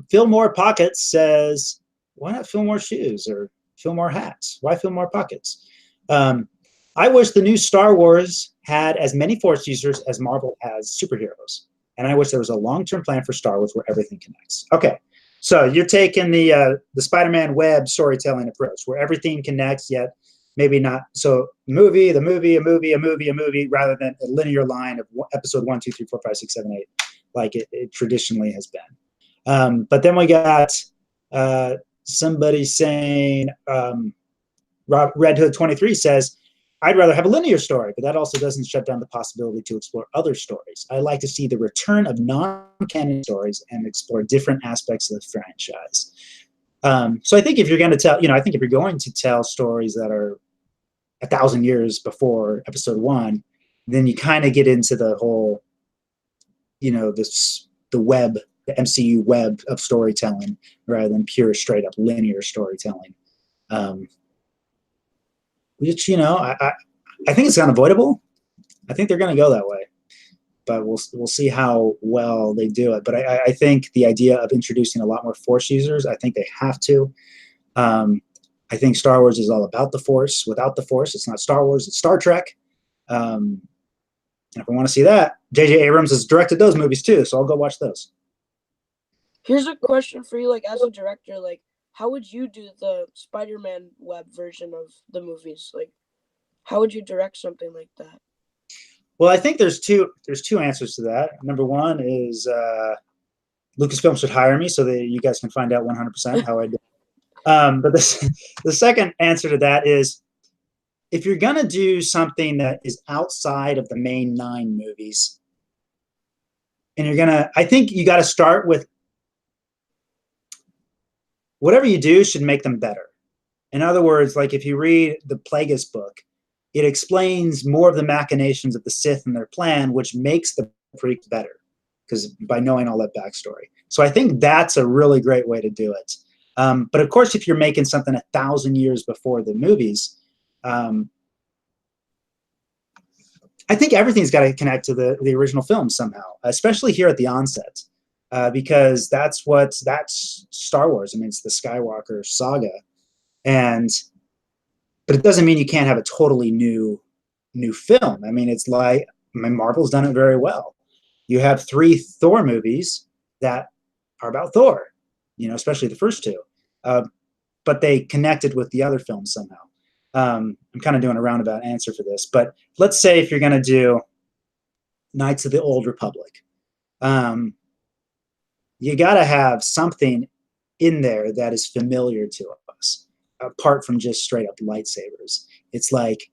Phil More Pockets says, why not fill more shoes or fill more hats? Why fill more pockets? I wish the new Star Wars had as many Force users as Marvel has superheroes. And I wish there was a long-term plan for Star Wars where everything connects. Okay, so you're taking the Spider-Man web storytelling approach where everything connects, yet maybe not. So a movie, rather than a linear line of episode 1, 2, 3, 4, 5, 6, 7, 8, like it traditionally has been. But then we got somebody saying, Red Hood 23 says, I'd rather have a linear story, but that also doesn't shut down the possibility to explore other stories. I like to see the return of non-canon stories and explore different aspects of the franchise. So I think if you're going to tell, I think if you're going to tell stories that are 1,000 years before episode 1, then you kind of get into the whole, the MCU web of storytelling rather than pure straight up linear storytelling. Which, I think it's unavoidable. I think they're going to go that way, but we'll see how well they do it. But I think the idea of introducing a lot more Force users, I think they have to. I think Star Wars is all about the Force. Without the Force, it's not Star Wars, it's Star Trek. And if I want to see that, J.J. Abrams has directed those movies too, so I'll go watch those. Here's a question for you, like as a director, like how would you do the Spider-Man web version of the movies? Like, how would you direct something like that? Well, I think there's two answers to that. Number one is Lucasfilm should hire me so that you guys can find out 100% how I do. But the second answer to that is if you're going to do something that is outside of the main 9 movies, and I think you got to start with whatever you do should make them better. In other words, like if you read the Plagueis book, it explains more of the machinations of the Sith and their plan, which makes the prequels better because by knowing all that backstory. So I think that's a really great way to do it. But of course, if you're making something 1,000 years before the movies, I think everything's got to connect to the original film somehow, especially here at the onset. Because that's Star Wars. I mean, it's the Skywalker saga, but it doesn't mean you can't have a totally new film. I mean, Marvel's done it very well. You have 3 Thor movies that are about Thor, especially the first 2, but they connected with the other films somehow. I'm kind of doing a roundabout answer for this, but let's say if you're going to do Knights of the Old Republic. You got to have something in there that is familiar to us, apart from just straight up lightsabers. It's like,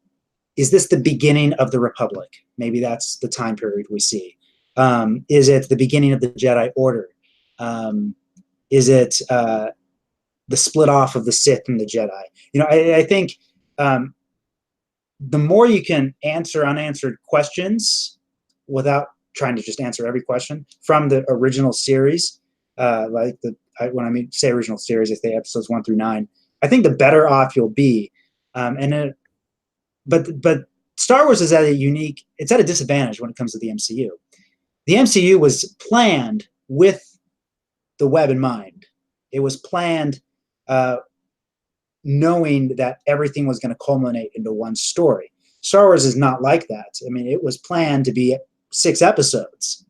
is this the beginning of the Republic? Maybe that's the time period we see. Is it the beginning of the Jedi Order? Is it the split off of the Sith and the Jedi? I think the more you can answer unanswered questions without trying to just answer every question from the original series, when I say original series, I say episodes 1 through 9. I think the better off you'll be. But Star Wars is at a disadvantage when it comes to the MCU. The MCU was planned with the web in mind. It was planned knowing that everything was going to culminate into one story. Star Wars is not like that. I mean, it was planned to be 6 episodes.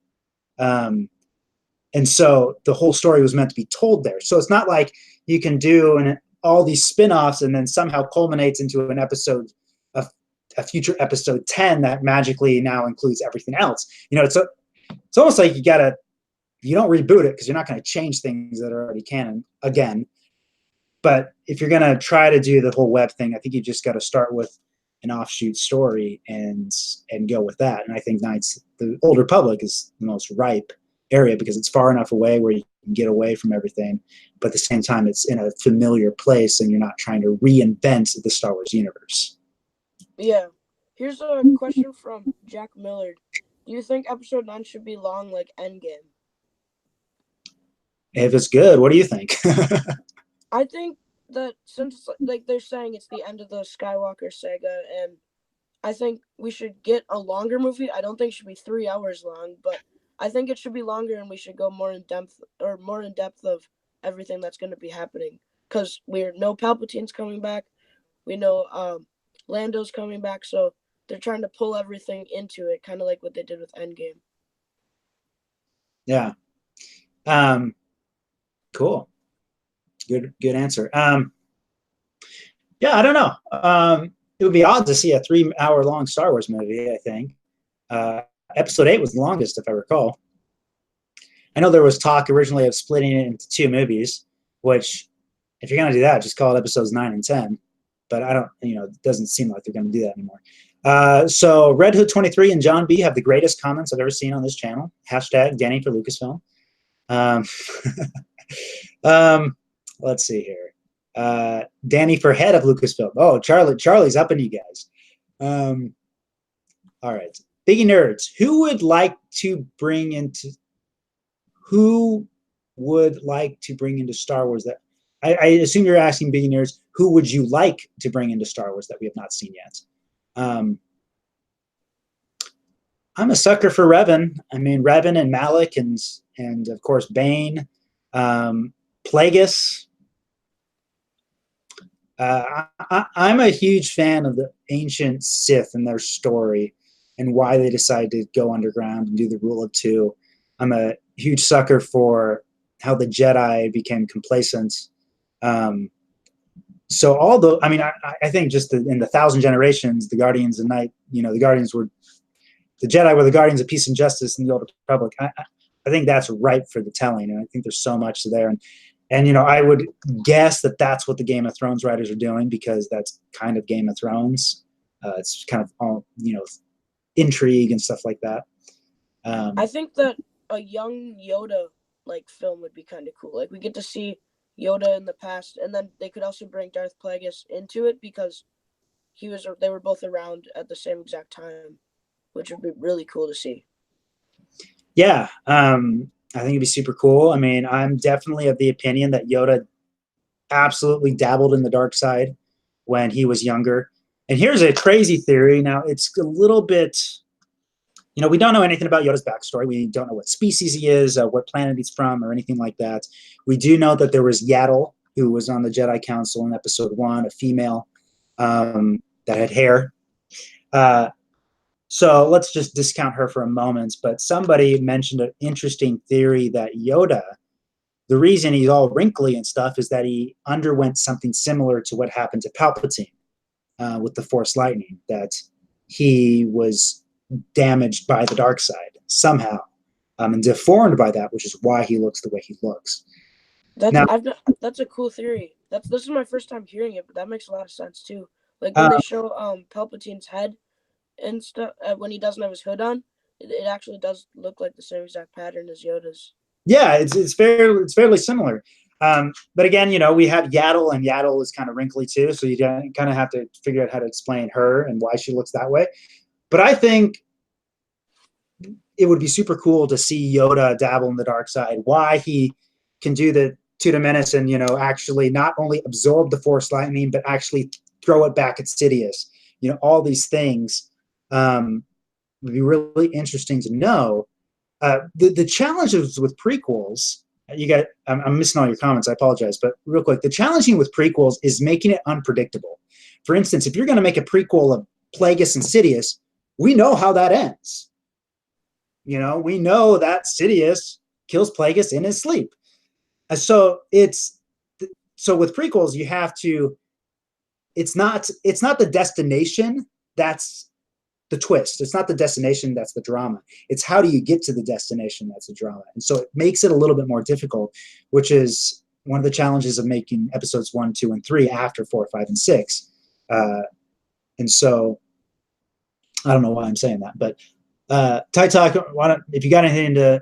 And so the whole story was meant to be told there. So it's not like you can do all these spin-offs and then somehow culminates into an episode, a future episode 10 that magically now includes everything else. It's almost like you don't reboot it because you're not going to change things that are already canon again. But if you're going to try to do the whole web thing, I think you just got to start with an offshoot story and go with that. And I think the Old Republic is the most ripe area because it's far enough away where you can get away from everything, but at the same time it's in a familiar place and you're not trying to reinvent the Star Wars universe. Yeah. Here's a question from Jack Millard. Do you think episode 9 should be long like Endgame? If it's good, what do you think? I think that since like they're saying it's the end of the Skywalker saga, and I think we should get a longer movie. I don't think it should be 3 hours long, but I think it should be longer, and we should go more in depth of everything that's going to be happening. Because we know Palpatine's coming back, we know Lando's coming back, so they're trying to pull everything into it, kind of like what they did with Endgame. Yeah. Cool. Good answer. Yeah, I don't know. It would be odd to see a 3-hour long Star Wars movie, I think. Episode 8 was the longest, if I recall. I know there was talk originally of splitting it into 2 movies, which, if you're going to do that, just call it episodes 9 and 10. But I don't, it doesn't seem like they're going to do that anymore. So Red Hood 23 and John B have the greatest comments I've ever seen on this channel. # Danny for Lucasfilm. Let's see here. Danny for head of Lucasfilm. Oh, Charlie's up in you guys. All right. Biggie Nerds. Who would like to bring into Star Wars that I assume you're asking Biggie Nerds, who would you like to bring into Star Wars that we have not seen yet? I'm a sucker for Revan. I mean, Revan and Malik and of course Bane, Plagueis. I'm a huge fan of the ancient Sith and their story and why they decided to go underground and do the rule of 2. I'm a huge sucker for how the Jedi became complacent. So I think just in the 1,000 generations, the Guardians of Night, the Jedi were the Guardians of Peace and Justice in the Old Republic. I think that's ripe for the telling, and I think there's so much there. And I would guess that that's what the Game of Thrones writers are doing because that's kind of Game of Thrones. It's kind of all, intrigue and stuff like that. I think that a young Yoda film would be kind of cool. Like we get to see Yoda in the past, and then they could also bring Darth Plagueis into it because they were both around at the same exact time, which would be really cool to see. Yeah, I think it'd be super cool. I mean, I'm definitely of the opinion that Yoda absolutely dabbled in the dark side when he was younger. And here's a crazy theory. Now, it's a little bit, we don't know anything about Yoda's backstory. We don't know what species he is, what planet he's from, or anything like that. We do know that there was Yaddle, who was on the Jedi Council in episode 1, a female that had hair. So let's just discount her for a moment. But somebody mentioned an interesting theory that Yoda, the reason he's all wrinkly and stuff is that he underwent something similar to what happened to Palpatine with the Force lightning, that he was damaged by the dark side somehow and deformed by that, which is why he looks the way he looks. That's a cool theory. This is my first time hearing it, but that makes a lot of sense too. Like when they show Palpatine's head and stuff when he doesn't have his hood on, it actually does look like the same exact pattern as Yoda's. Yeah, it's fairly similar. But again, we have Yaddle, and Yaddle is kind of wrinkly too, so you kind of have to figure out how to explain her and why she looks that way. But I think it would be super cool to see Yoda dabble in the dark side, why he can do the to the menace and actually not only absorb the Force lightning, but actually throw it back at Sidious. All these things would be really interesting to know. The challenges with prequels, I'm missing all your comments. I apologize, but real quick, the challenging with prequels is making it unpredictable. For instance, if you're going to make a prequel of Plagueis and Sidious, we know how that ends. We know that Sidious kills Plagueis in his sleep. So with prequels, you have to. It's not the destination that's the twist. It's not the destination that's the drama. It's how do you get to the destination that's the drama. And so it makes it a little bit more difficult, which is one of the challenges of making episodes 1, 2, and 3 after 4, 5, and 6. And so I don't know why I'm saying that, but Ty Talk, if you got anything to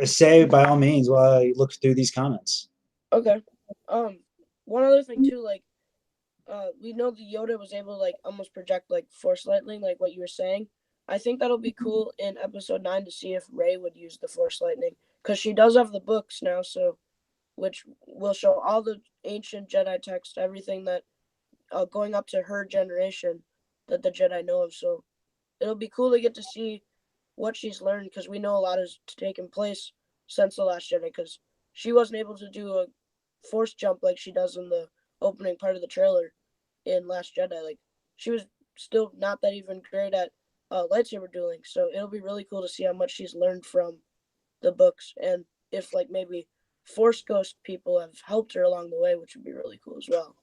say, by all means, while I look through these comments. Okay. One other thing too, like, we know that Yoda was able to like almost project like force lightning, like what you were saying. I think that'll be cool in episode 9 to see if Rey would use the force lightning, because she does have the books now, so which will show all the ancient Jedi text, everything that going up to her generation that the Jedi know of. So it'll be cool to get to see what she's learned, because we know a lot has taken place since the Last Jedi, because she wasn't able to do a force jump like she does in the opening part of the trailer in Last Jedi. Like, she was still not that even great at lightsaber dueling. So it'll be really cool to see how much she's learned from the books, and if like maybe Force Ghost people have helped her along the way, which would be really cool as well.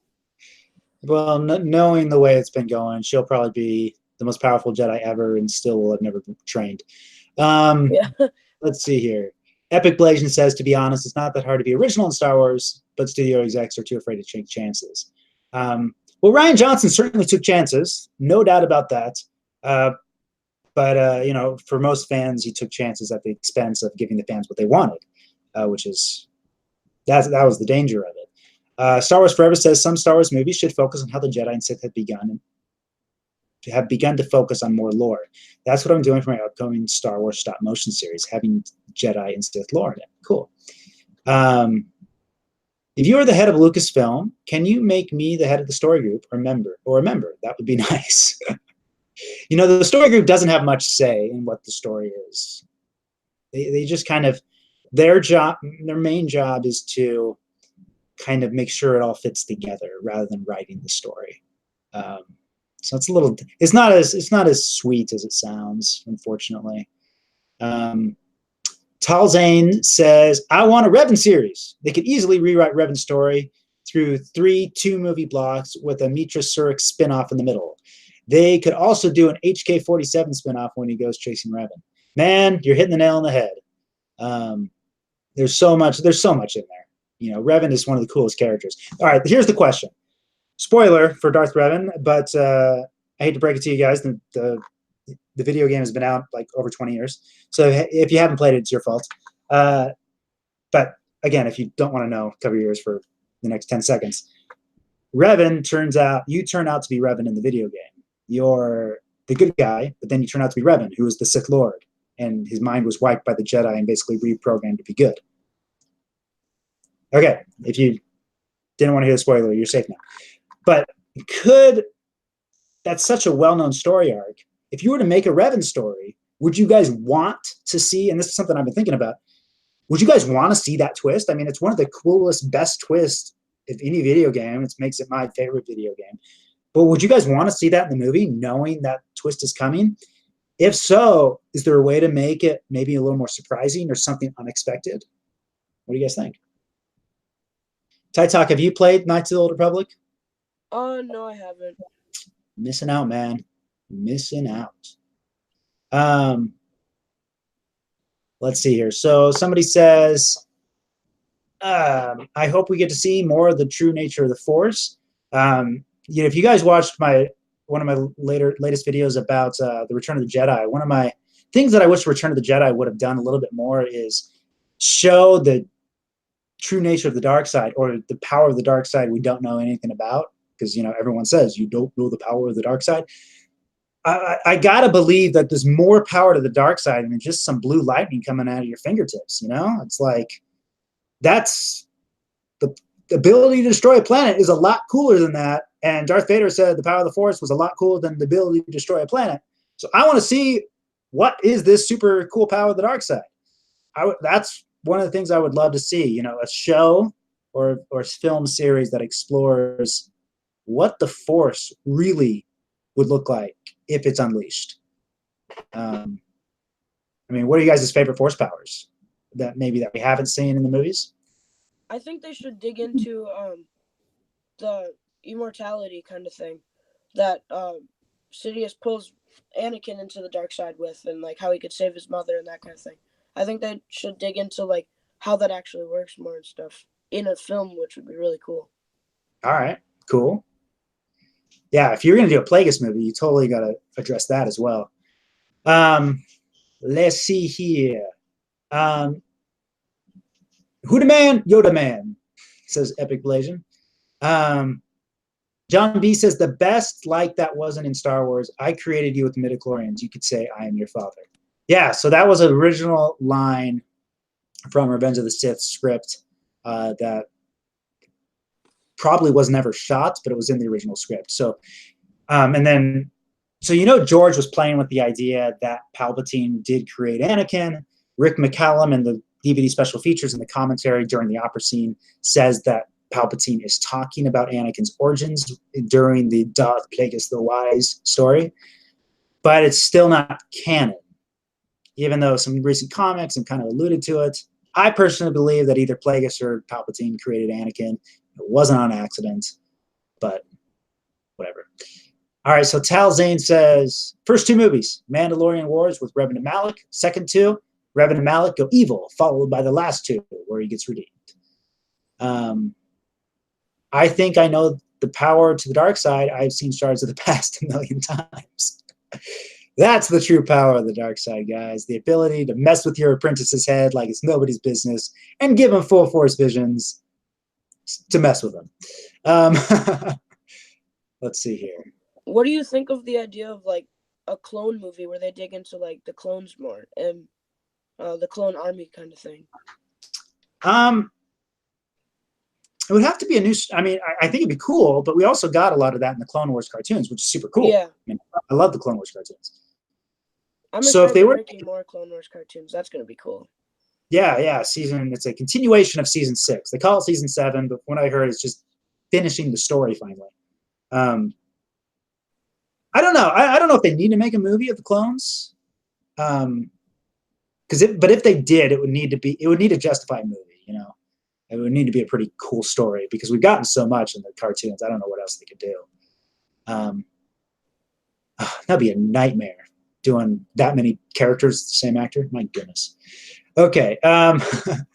Well, knowing the way it's been going, she'll probably be the most powerful Jedi ever and still will have never been trained. Yeah. Let's see here. Epic Blasian says, to be honest, it's not that hard to be original in Star Wars, but studio execs are too afraid to take chances. Well, Rian Johnson certainly took chances, no doubt about that. But for most fans, he took chances at the expense of giving the fans what they wanted, which is that was the danger of it. Star Wars Forever says some Star Wars movies should focus on how the Jedi and Sith have begun to focus on more lore. That's what I'm doing for my upcoming Star Wars stop motion series, having Jedi and Sith lore in it. Cool. If you are the head of Lucasfilm, can you make me the head of the story group or a member? That would be nice. The story group doesn't have much say in what the story is. They just kind of, their main job is to kind of make sure it all fits together rather than writing the story. So it's not as sweet as it sounds, unfortunately. Talzane says, I want a Revan series. They could easily rewrite Revan's story through 3 2-movie blocks with a Mitra Surik spinoff in the middle. They could also do an HK-47 spinoff when he goes chasing Revan. Man, you're hitting the nail on the head. There's so much in there. Revan is one of the coolest characters. All right, here's the question. Spoiler for Darth Revan, but I hate to break it to you guys. The video game has been out like over 20 years. So if you haven't played it, it's your fault. But again, if you don't want to know, cover your ears for the next 10 seconds. Revan you turn out to be Revan in the video game. You're the good guy, but then you turn out to be Revan, who is the Sith Lord. And his mind was wiped by the Jedi and basically reprogrammed to be good. Okay, if you didn't want to hear the spoiler, you're safe now. But that's such a well-known story arc. If you were to make a Revan story, would you guys want to see, and this is something I've been thinking about, would you guys want to see that twist? I mean, it's one of the coolest, best twists of any video game. It makes it my favorite video game. But would you guys want to see that in the movie, knowing that twist is coming? If so, is there a way to make it maybe a little more surprising or something unexpected? What do you guys think? Ty Talk, have you played Knights of the Old Republic? No, I haven't. Missing out, man. Missing out. Let's see here. So somebody says, I hope we get to see more of the true nature of the Force. If you guys watched one of my latest videos about the Return of the Jedi, one of my things that I wish Return of the Jedi would have done a little bit more is show the true nature of the dark side, or the power of the dark side we don't know anything about, because everyone says you don't know the power of the dark side. I gotta believe that there's more power to the dark side than just some blue lightning coming out of your fingertips. It's like, that's the ability to destroy a planet is a lot cooler than that. And Darth Vader said the power of the Force was a lot cooler than the ability to destroy a planet. So I want to see, what is this super cool power of the dark side? one of the things I would love to see, you know, a show or film series that explores what the Force really would look like if it's unleashed. I mean, what are you guys' favorite Force powers that we haven't seen in the movies? I think they should dig into the immortality kind of thing that Sidious pulls Anakin into the dark side with, and like how he could save his mother and that kind of thing. I think they should dig into like how that actually works more and stuff in a film, which would be really cool. All right, cool. Yeah, if you're going to do a Plagueis movie, you totally got to address that as well. Let's see here. Who the man? Yoda man, says Epic Blasian. John B says, the best like that wasn't in Star Wars. I created you with the Midi-chlorians. You could say, I am your father. Yeah, so that was an original line from Revenge of the Sith script that probably was never shot, but it was in the original script. So, so you know, George was playing with the idea that Palpatine did create Anakin. Rick McCallum in the DVD special features and the commentary during the opera scene says that Palpatine is talking about Anakin's origins during the Darth Plagueis the Wise story, but it's still not canon, even though some recent comics have kind of alluded to it. I personally believe that either Plagueis or Palpatine created Anakin. It wasn't on accident, but whatever. All right, so Tal Zane says, first two movies, Mandalorian Wars with Revan and Malak. Second two, Revan and Malak go evil, followed by the last two where he gets redeemed. I think I know the power to the dark side. I've seen Shards of the Past 1,000,000 times. That's the true power of the dark side, guys. The ability to mess with your apprentice's head like it's nobody's business and give him full force visions to mess with him. Let's see here. What do you think of the idea of like a clone movie where they dig into like the clones more and the clone army kind of thing? It would have to be a new. I mean, I think it'd be cool, but we also got a lot of that in the Clone Wars cartoons, which is super cool. Yeah, I mean, I love the Clone Wars cartoons. I'm so if they were making more Clone Wars cartoons, that's gonna be cool. Yeah, season. It's a continuation of season 6. They call it season 7, but what I heard is just finishing the story finally. I don't know. I don't know if they need to make a movie of the clones. But if they did, it would need to justify a movie. You know. It would need to be a pretty cool story because we've gotten so much in the cartoons. I don't know what else they could do. That'd be a nightmare doing that many characters, the same actor. My goodness. Okay. Biggie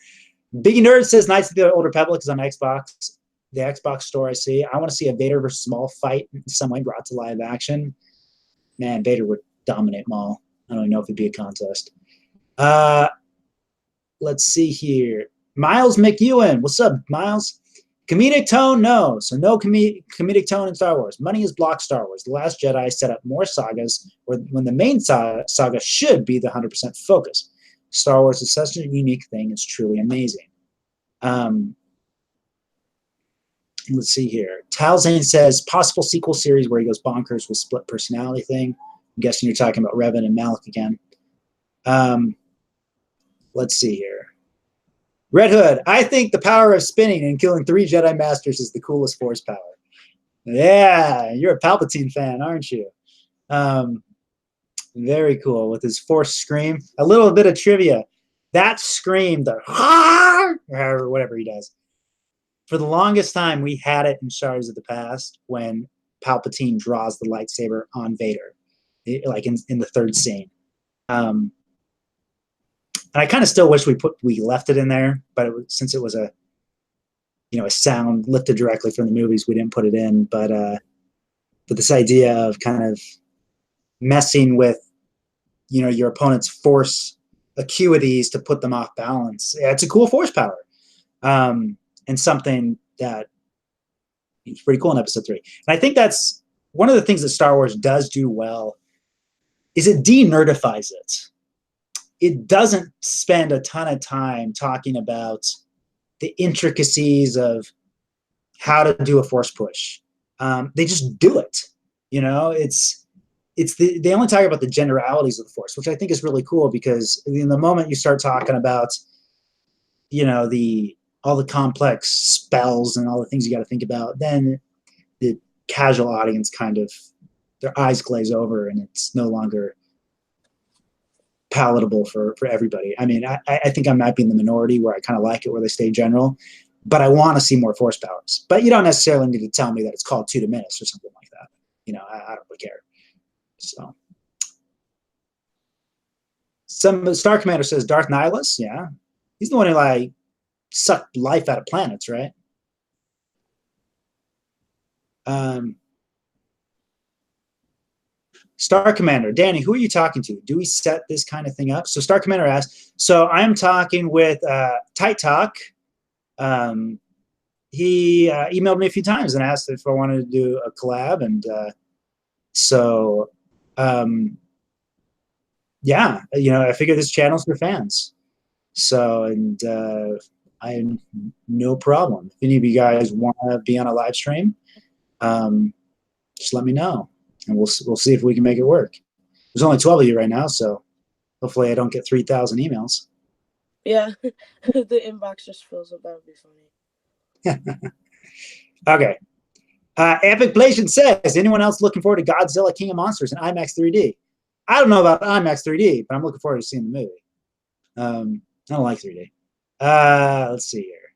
Nerd says, Knights of the Old Republic is on Xbox. The Xbox store I see. I want to see a Vader versus Maul fight in some way brought to live action. Man, Vader would dominate Maul. I don't even know if it'd be a contest. Let's see here. Miles McEwen. What's up, Miles? Comedic tone? No. So no comedic tone in Star Wars. Money is blocked Star Wars. The Last Jedi set up more sagas when the main saga should be the 100% focus. Star Wars is such a unique thing. It's truly amazing. Let's see here. Tal Zane says, possible sequel series where he goes bonkers with split personality thing. I'm guessing you're talking about Revan and Malak again. Let's see here. Red Hood, I think the power of spinning and killing 3 Jedi Masters is the coolest Force power. Yeah, you're a Palpatine fan, aren't you? Very cool with his Force scream. A little bit of trivia. That scream, the or whatever he does. For the longest time, we had it in Shards of the Past when Palpatine draws the lightsaber on Vader, like in the third scene. And I kind of still wish we left it in there, but since it was a sound lifted directly from the movies, we didn't put it in. But this idea of kind of messing with your opponent's Force acuities to put them off balance, it's a cool Force power, and something that is pretty cool in Episode 3. And I think that's one of the things that Star Wars does do well is it de-nerdifies it. It doesn't spend a ton of time talking about the intricacies of how to do a Force push. They just do it. They only talk about the generalities of the Force, which I think is really cool because in the moment you start talking about, all the complex spells and all the things you got to think about, then the casual audience kind of their eyes glaze over and it's no longer palatable for everybody. I mean, I think I might be in the minority where I kind of like it where they stay general, but I want to see more force powers. But you don't necessarily need to tell me that it's called 2 Dominus or something like that. I don't really care. So some Star Commander says Darth Nihilus. Yeah, he's the one who like sucked life out of planets, right? Star Commander, Danny, who are you talking to? Do we set this kind of thing up? So Star Commander asks, so I'm talking with Tight Talk. He emailed me a few times and asked if I wanted to do a collab. And yeah, I figure this channel's for fans. So, and I have no problem. If any of you guys want to be on a live stream, just let me know. And we'll see if we can make it work. There's only 12 of you right now, so hopefully I don't get 3,000 emails. Yeah, the inbox just fills up. That would be funny. Okay. Epic Blation says, anyone else looking forward to Godzilla King of Monsters in IMAX 3D? I don't know about IMAX 3D, but I'm looking forward to seeing the movie. I don't like 3D. Let's see here.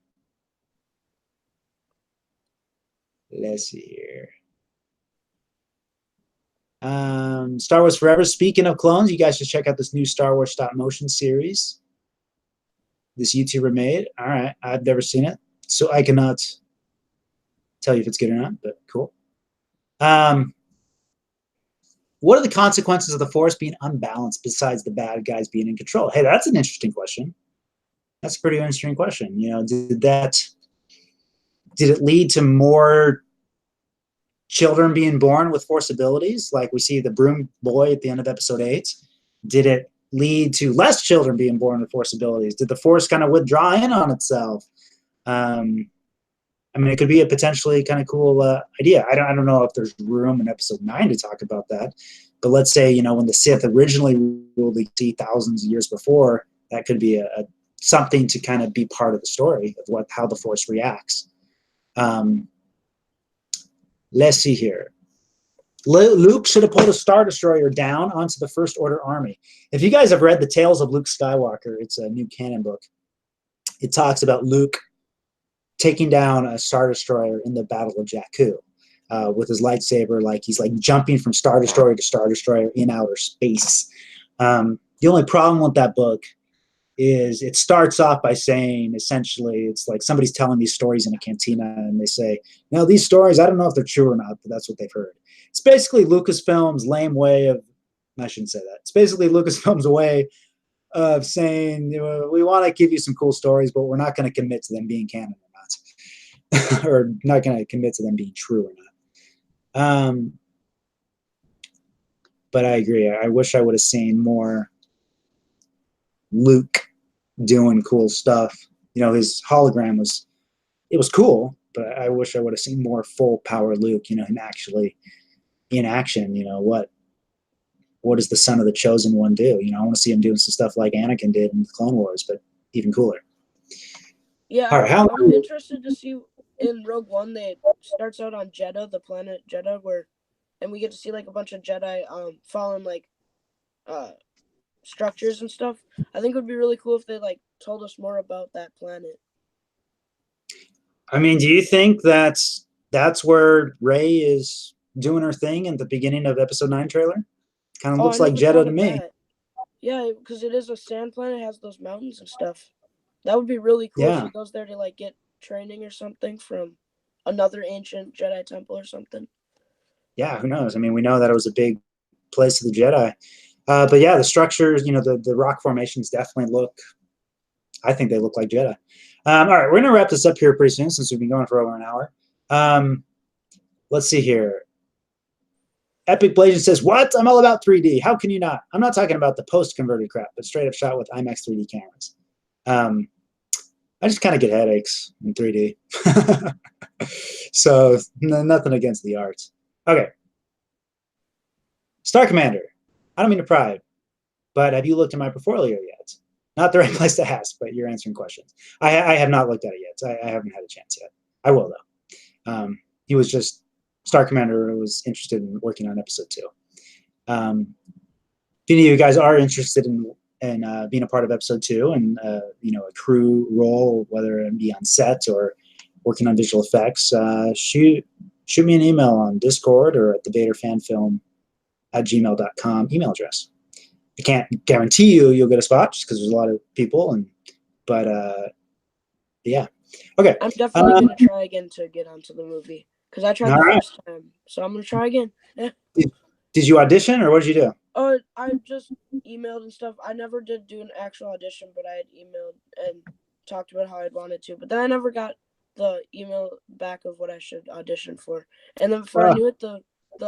Star Wars Forever. Speaking of clones, you guys should check out this new Star Wars stop motion series this YouTuber made. All right, I've never seen it, so I cannot tell you if it's good or not, but cool. What are the consequences of the Force being unbalanced besides the bad guys being in control? Hey, that's an interesting question. That's a pretty interesting question. Did it lead to more children being born with Force abilities, like we see the broom boy at the end of episode 8? Did it lead to less children being born with Force abilities? Did the Force kind of withdraw in on itself? I mean, it could be a potentially kind of cool idea. I don't know if there's room in episode 9 to talk about that, but let's say when the Sith originally ruled the sea thousands of years before, that could be a something to kind of be part of the story of how the Force reacts. Let's see here. Luke should have pulled a Star Destroyer down onto the First Order army. If you guys have read The Tales of Luke Skywalker, it's a new canon book. It talks about Luke taking down a Star Destroyer in the Battle of Jakku with his lightsaber. Like he's like jumping from Star Destroyer to Star Destroyer in outer space. The only problem with that book is it starts off by saying, essentially, it's like somebody's telling these stories in a cantina, and they say, these stories, I don't know if they're true or not, but that's what they've heard. It's basically Lucasfilm's lame way of, I shouldn't say that. It's basically Lucasfilm's way of saying, we want to give you some cool stories, but we're not going to commit to them being canon or not, or not going to commit to them being true or not. But I agree. I wish I would have seen more Luke doing cool stuff. His hologram was cool, but I wish I would have seen more full power Luke, him actually in action. What does the son of the chosen one do? I want to see him doing some stuff like Anakin did in the Clone Wars, but even cooler. Yeah, all right, I'm interested to see in Rogue One, they starts out on Jeddah, the planet Jeddah, and we get to see like a bunch of Jedi fallen like structures and stuff. I think it would be really cool if they like told us more about that planet. I mean, do you think that's where Rey is doing her thing in the beginning of episode 9 trailer? Kind of looks like Jeddah to me. Yeah, because it is a sand planet, it has those mountains and stuff. That would be really cool if she goes there to like get training or something from another ancient Jedi temple or something. Yeah, who knows? I mean, we know that it was a big place of the Jedi. But yeah, the structures, the rock formations definitely I think they look like Jedi. All right, we're going to wrap this up here pretty soon since we've been going for over an hour. Let's see here. Epic Blasian says, what? I'm all about 3D. How can you not? I'm not talking about the post-converted crap, but straight up shot with IMAX 3D cameras. I just kind of get headaches in 3D. So nothing against the arts. Okay. Star Commander. I don't mean to pry, but have you looked at my portfolio yet? not the right place to ask, but you're answering questions. I have not looked at it yet. I haven't had a chance yet. I will though. He was just Star Commander was interested in working on episode 2. If any of you guys are interested in being a part of episode 2 and a crew role, whether it be on set or working on visual effects, shoot me an email on Discord or at the vaderfanfilm@gmail.com email address. I can't guarantee you'll get a spot just because there's a lot of people, but yeah. Okay. I'm definitely gonna try again to get onto the movie because I tried the first time, so I'm gonna try again. Did you audition or what did you do? I just emailed and stuff. I never did do an actual audition, but I had emailed and talked about how I'd wanted to. But then I never got the email back of what I should audition for. And then before I knew it, the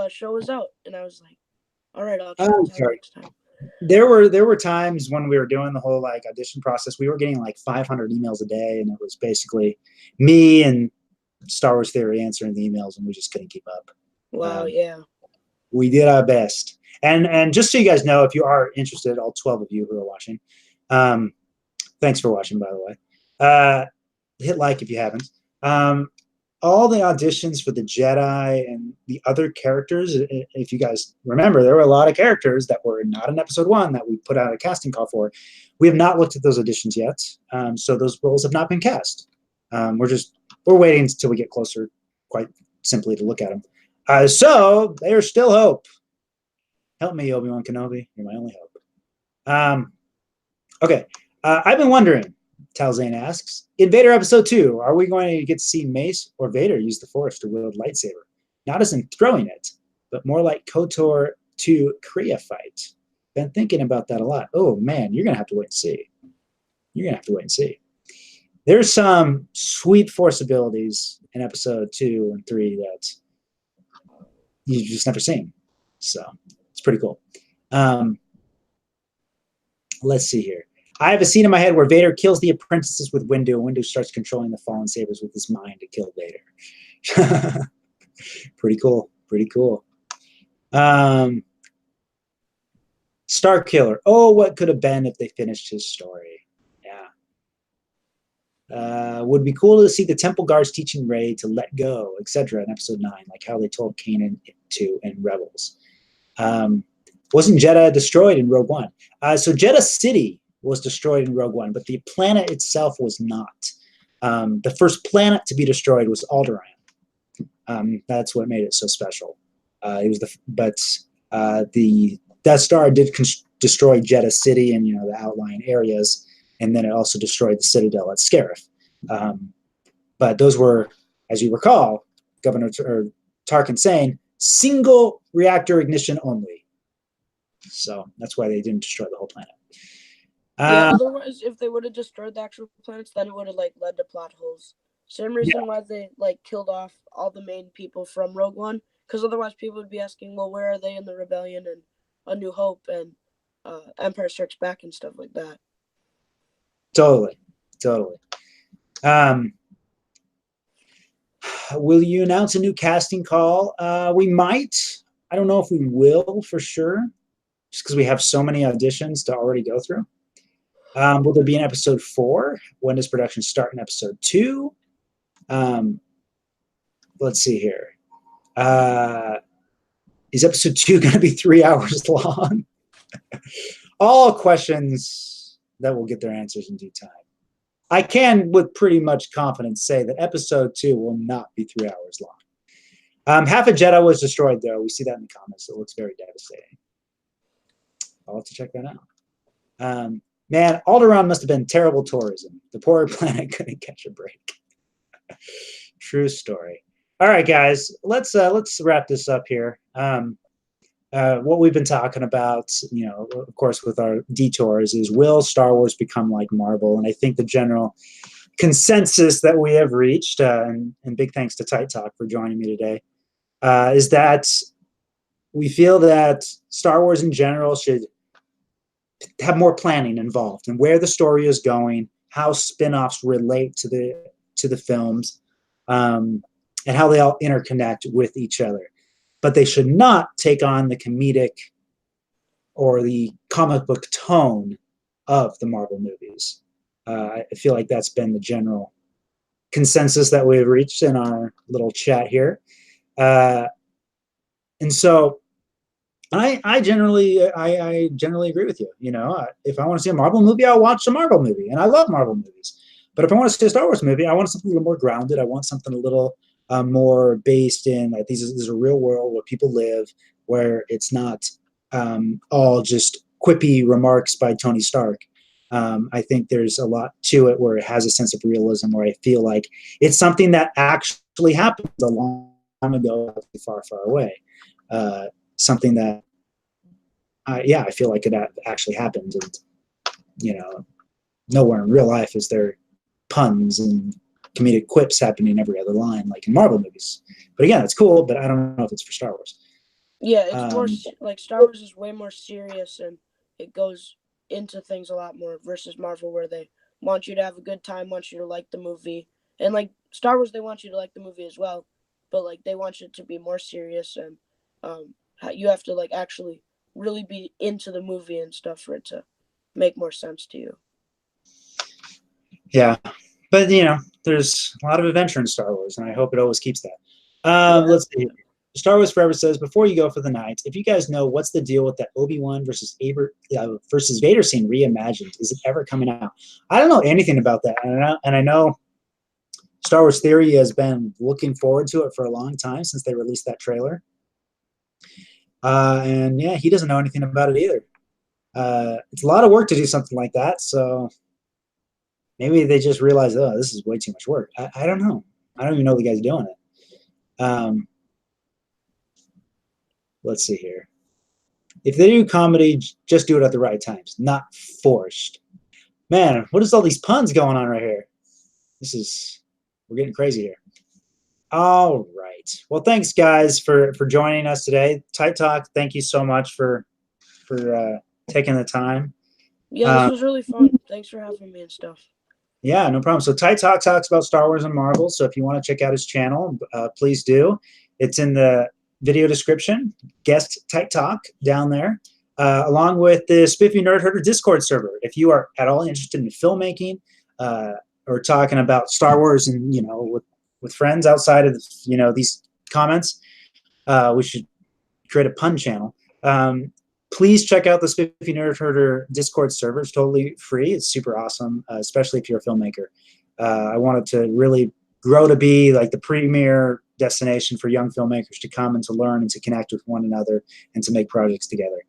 show was out, and I was like, "All right, I'll try next time." There were times when we were doing the whole like audition process. We were getting like 500 emails a day, and it was basically me and Star Wars Theory answering the emails, and we just couldn't keep up. Wow, yeah. We did our best. And just so you guys know, if you are interested, all 12 of you who are watching, thanks for watching, by the way. Hit like if you haven't. All the auditions for the Jedi and the other characters, if you guys remember, there were a lot of characters that were not in episode 1 that we put out a casting call for. We have not looked at those auditions yet, so those roles have not been cast. We're waiting until we get closer, quite simply, to look at them. So there's still hope. Help me, Obi-Wan Kenobi. You're my only hope. Okay. I've been wondering, Talzane asks, in Vader episode 2, are we going to get to see Mace or Vader use the Force to wield lightsaber? Not as in throwing it, but more like KOTOR to Kriya fight. Been thinking about that a lot. Oh, man, you're going to have to wait and see. There's some sweet Force abilities in episode 2 and 3 that you've just never seen. So it's pretty cool. Let's see here. I have a scene in my head where Vader kills the apprentices with Windu, and Windu starts controlling the fallen sabers with his mind to kill Vader. Pretty cool. Star Killer. Oh, what could have been if they finished his story. Yeah. Would be cool to see the Temple Guards teaching Rey to let go, etc. in episode 9, like how they told Kanan to in Rebels. Wasn't Jeddah destroyed in Rogue One? So Jeddah City was destroyed in Rogue One, but the planet itself was not. The first planet to be destroyed was Alderaan. That's what made it so special. The Death Star did destroy Jeddah City and the outlying areas, and then it also destroyed the Citadel at Scarif. But those were, as you recall, Governor Tarkin saying, single reactor ignition only. So that's why they didn't destroy the whole planet. Yeah, otherwise, if they would have destroyed the actual planets, then it would have led to plot holes. Same reason why they killed off all the main people from Rogue One, because otherwise people would be asking, well, where are they in the Rebellion and A New Hope and Empire Strikes Back and stuff like that. Totally. Will you announce a new casting call? We might. I don't know if we will for sure, just because we have so many auditions to already go through. Will there be an episode 4? When does production start in episode 2? Let's see here. Is episode 2 going to be 3 hours long? All questions that will get their answers in due time. I can, with pretty much confidence, say that episode 2 will not be 3 hours long. Half of Jeddah was destroyed, though. We see that in the comments. It looks very devastating. I'll have to check that out. Man, Alderaan must have been terrible tourism. The poor planet couldn't catch a break. True story. All right, guys, let's wrap this up here. What we've been talking about, of course, with our detours, is will Star Wars become like Marvel? And I think the general consensus that we have reached, and big thanks to Tight Talk for joining me today, is that we feel that Star Wars in general should have more planning involved in where the story is going, how spin-offs relate to the films, and how they all interconnect with each other. But they should not take on the comedic or the comic book tone of the Marvel movies. I feel like that's been the general consensus that we've reached in our little chat here. And so I generally agree with you. You know, if I want to see a Marvel movie, I'll watch a Marvel movie, and I love Marvel movies. But if I want to see a Star Wars movie, I want something a little more grounded. I want something a little more based in like this is a real world where people live, where it's not all just quippy remarks by Tony Stark. I think there's a lot to it where it has a sense of realism, where I feel like it's something that actually happened a long time ago, far, far away. Something that, I feel like it actually happened, and you know, nowhere in real life is there puns and comedic quips happening every other line like in Marvel movies. But again, it's cool, but I don't know if it's for Star Wars. Yeah, it's more like Star Wars is way more serious and it goes into things a lot more versus Marvel, where they want you to have a good time, want you to like the movie, and like Star Wars, they want you to like the movie as well, but like they want you to be more serious, and you have to like actually really be into the movie and stuff for it to make more sense to you. Yeah, but you know, there's a lot of adventure in Star Wars, and I hope it always keeps that. Let's see. Star Wars Forever says, before you go for the night, if you guys know what's the deal with that Obi-Wan versus Vader scene reimagined, is it ever coming out? I don't know anything about that, and I know Star Wars Theory has been looking forward to it for a long time since they released that trailer. And yeah, he doesn't know anything about it either. It's a lot of work to do something like that, so maybe they just realized, oh, this is way too much work. I don't know. I don't even know the guy's doing it. Let's see here. If they do comedy, just do it at the right times, not forced. Man, what is all these puns going on right here? We're getting crazy here. All right. Well, thanks guys for joining us today. Tight Talk, thank you so much for taking the time. Yeah, this was really fun. Thanks for having me and stuff. Yeah, no problem. So Tight Talk talks about Star Wars and Marvel. So if you want to check out his channel, please do. It's in the video description. Guest Tight Talk down there, along with the Spiffy Nerd Herder Discord server. If you are at all interested in filmmaking or talking about Star Wars and with friends outside of these comments, we should create a pun channel. Please check out the Spiffy Nerd Herder Discord server. It's totally free. It's super awesome, especially if you're a filmmaker. I wanted to really grow to be like the premier destination for young filmmakers to come and to learn and to connect with one another and to make projects together.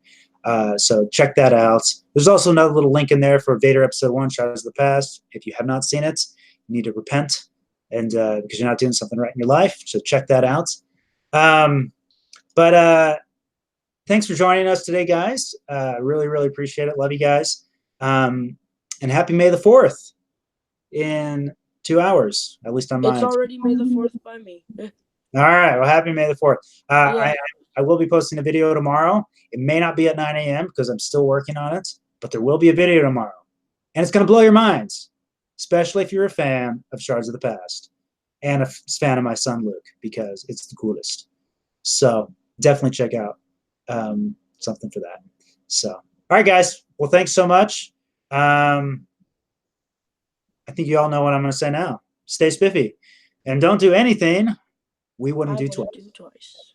So check that out. There's also another little link in there for Vader Episode 1, Shadows of the Past. If you have not seen it, you need to repent and because you're not doing something right in your life. So check that out. Thanks for joining us today, guys. Really, really appreciate it. Love you guys. And happy May the 4th in 2 hours, at least on mine. It's already May the 4th by me. All right. Well, happy May the 4th. Yeah. I will be posting a video tomorrow. It may not be at 9 a.m. because I'm still working on it, but there will be a video tomorrow. And it's going to blow your minds, especially if you're a fan of Shards of the Past and a fan of my son, Luke, because it's the coolest. So definitely check out something for that. So, all right, guys. Well, thanks so much. I think you all know what I'm going to say now. Stay spiffy and don't do anything we wouldn't do twice.